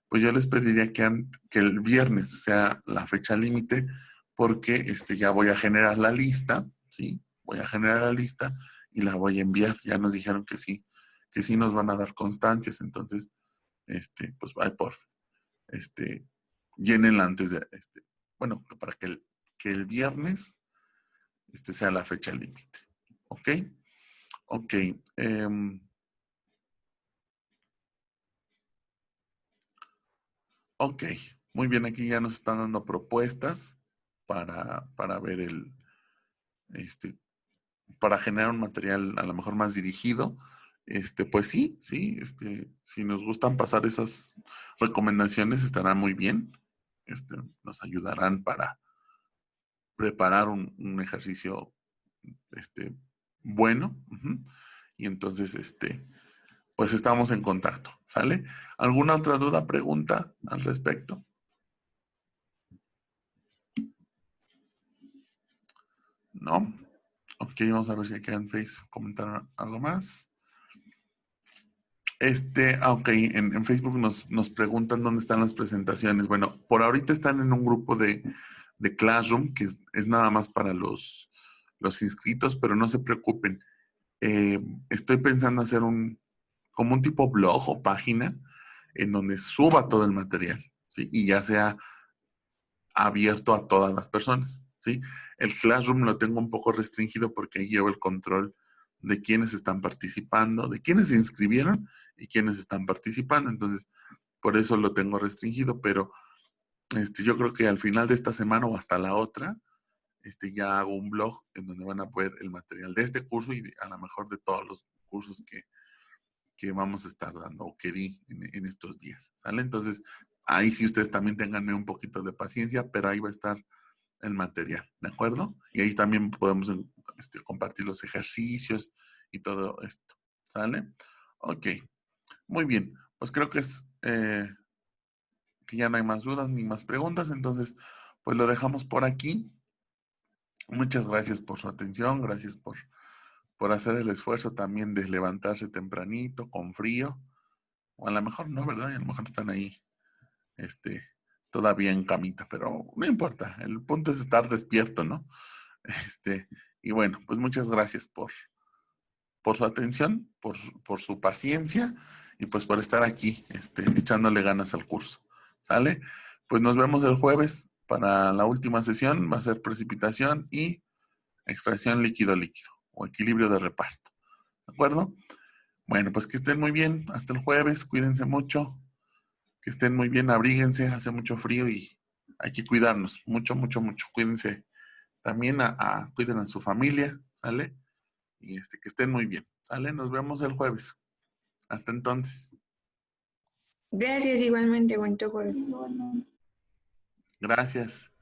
Pues yo les pediría que el viernes sea la fecha límite, porque ya voy a generar la lista, ¿sí? Voy a generar la lista y la voy a enviar. Ya nos dijeron que sí nos van a dar constancias, entonces, pues, ay, por llénenla antes de, bueno, para que el viernes sea la fecha límite. ¿Ok? Ok. Ok. Muy bien, aquí ya nos están dando propuestas para ver para generar un material a lo mejor más dirigido. Pues sí, sí, si nos gustan pasar esas recomendaciones, estará muy bien. Nos ayudarán para preparar un ejercicio bueno. Y entonces, pues estamos en contacto, ¿sale? ¿Alguna otra duda, pregunta al respecto? ¿No? Ok, vamos a ver si aquí en Facebook comentaron algo más. Ok, en Facebook nos preguntan dónde están las presentaciones. Bueno, por ahorita están en un grupo de Classroom, que es nada más para los inscritos, pero no se preocupen. Estoy pensando hacer como un tipo blog o página en donde suba todo el material, ¿sí? Y ya sea abierto a todas las personas, ¿sí? El Classroom lo tengo un poco restringido porque ahí llevo el control de quiénes están participando, de quiénes se inscribieron y quiénes están participando. Entonces, por eso lo tengo restringido, pero yo creo que al final de esta semana o hasta la otra, ya hago un blog en donde van a poder el material de este curso y a lo mejor de todos los cursos que vamos a estar dando o que di en estos días, ¿sale? Entonces, ahí sí ustedes también tenganme un poquito de paciencia, pero ahí va a estar el material, ¿de acuerdo? Y ahí también podemos compartir los ejercicios y todo esto, ¿sale? Ok, muy bien. Pues creo que que ya no hay más dudas ni más preguntas, entonces, pues lo dejamos por aquí. Muchas gracias por su atención, gracias por hacer el esfuerzo también de levantarse tempranito, con frío, o a lo mejor no, ¿verdad? Y a lo mejor están ahí, todavía en camita, pero no importa, el punto es estar despierto, ¿no? Y bueno, pues muchas gracias por su atención, por su paciencia y pues por estar aquí, echándole ganas al curso, ¿sale? Pues nos vemos el jueves para la última sesión, va a ser precipitación y extracción líquido-líquido o equilibrio de reparto, ¿de acuerdo? Bueno, pues que estén muy bien, hasta el jueves, cuídense mucho, que estén muy bien, abríguense, hace mucho frío y hay que cuidarnos, mucho, mucho, mucho, cuídense también, cuiden a su familia, ¿sale? Y que estén muy bien. ¿Sale? Nos vemos el jueves. Hasta entonces. Gracias, igualmente, bonito jueves. Gracias.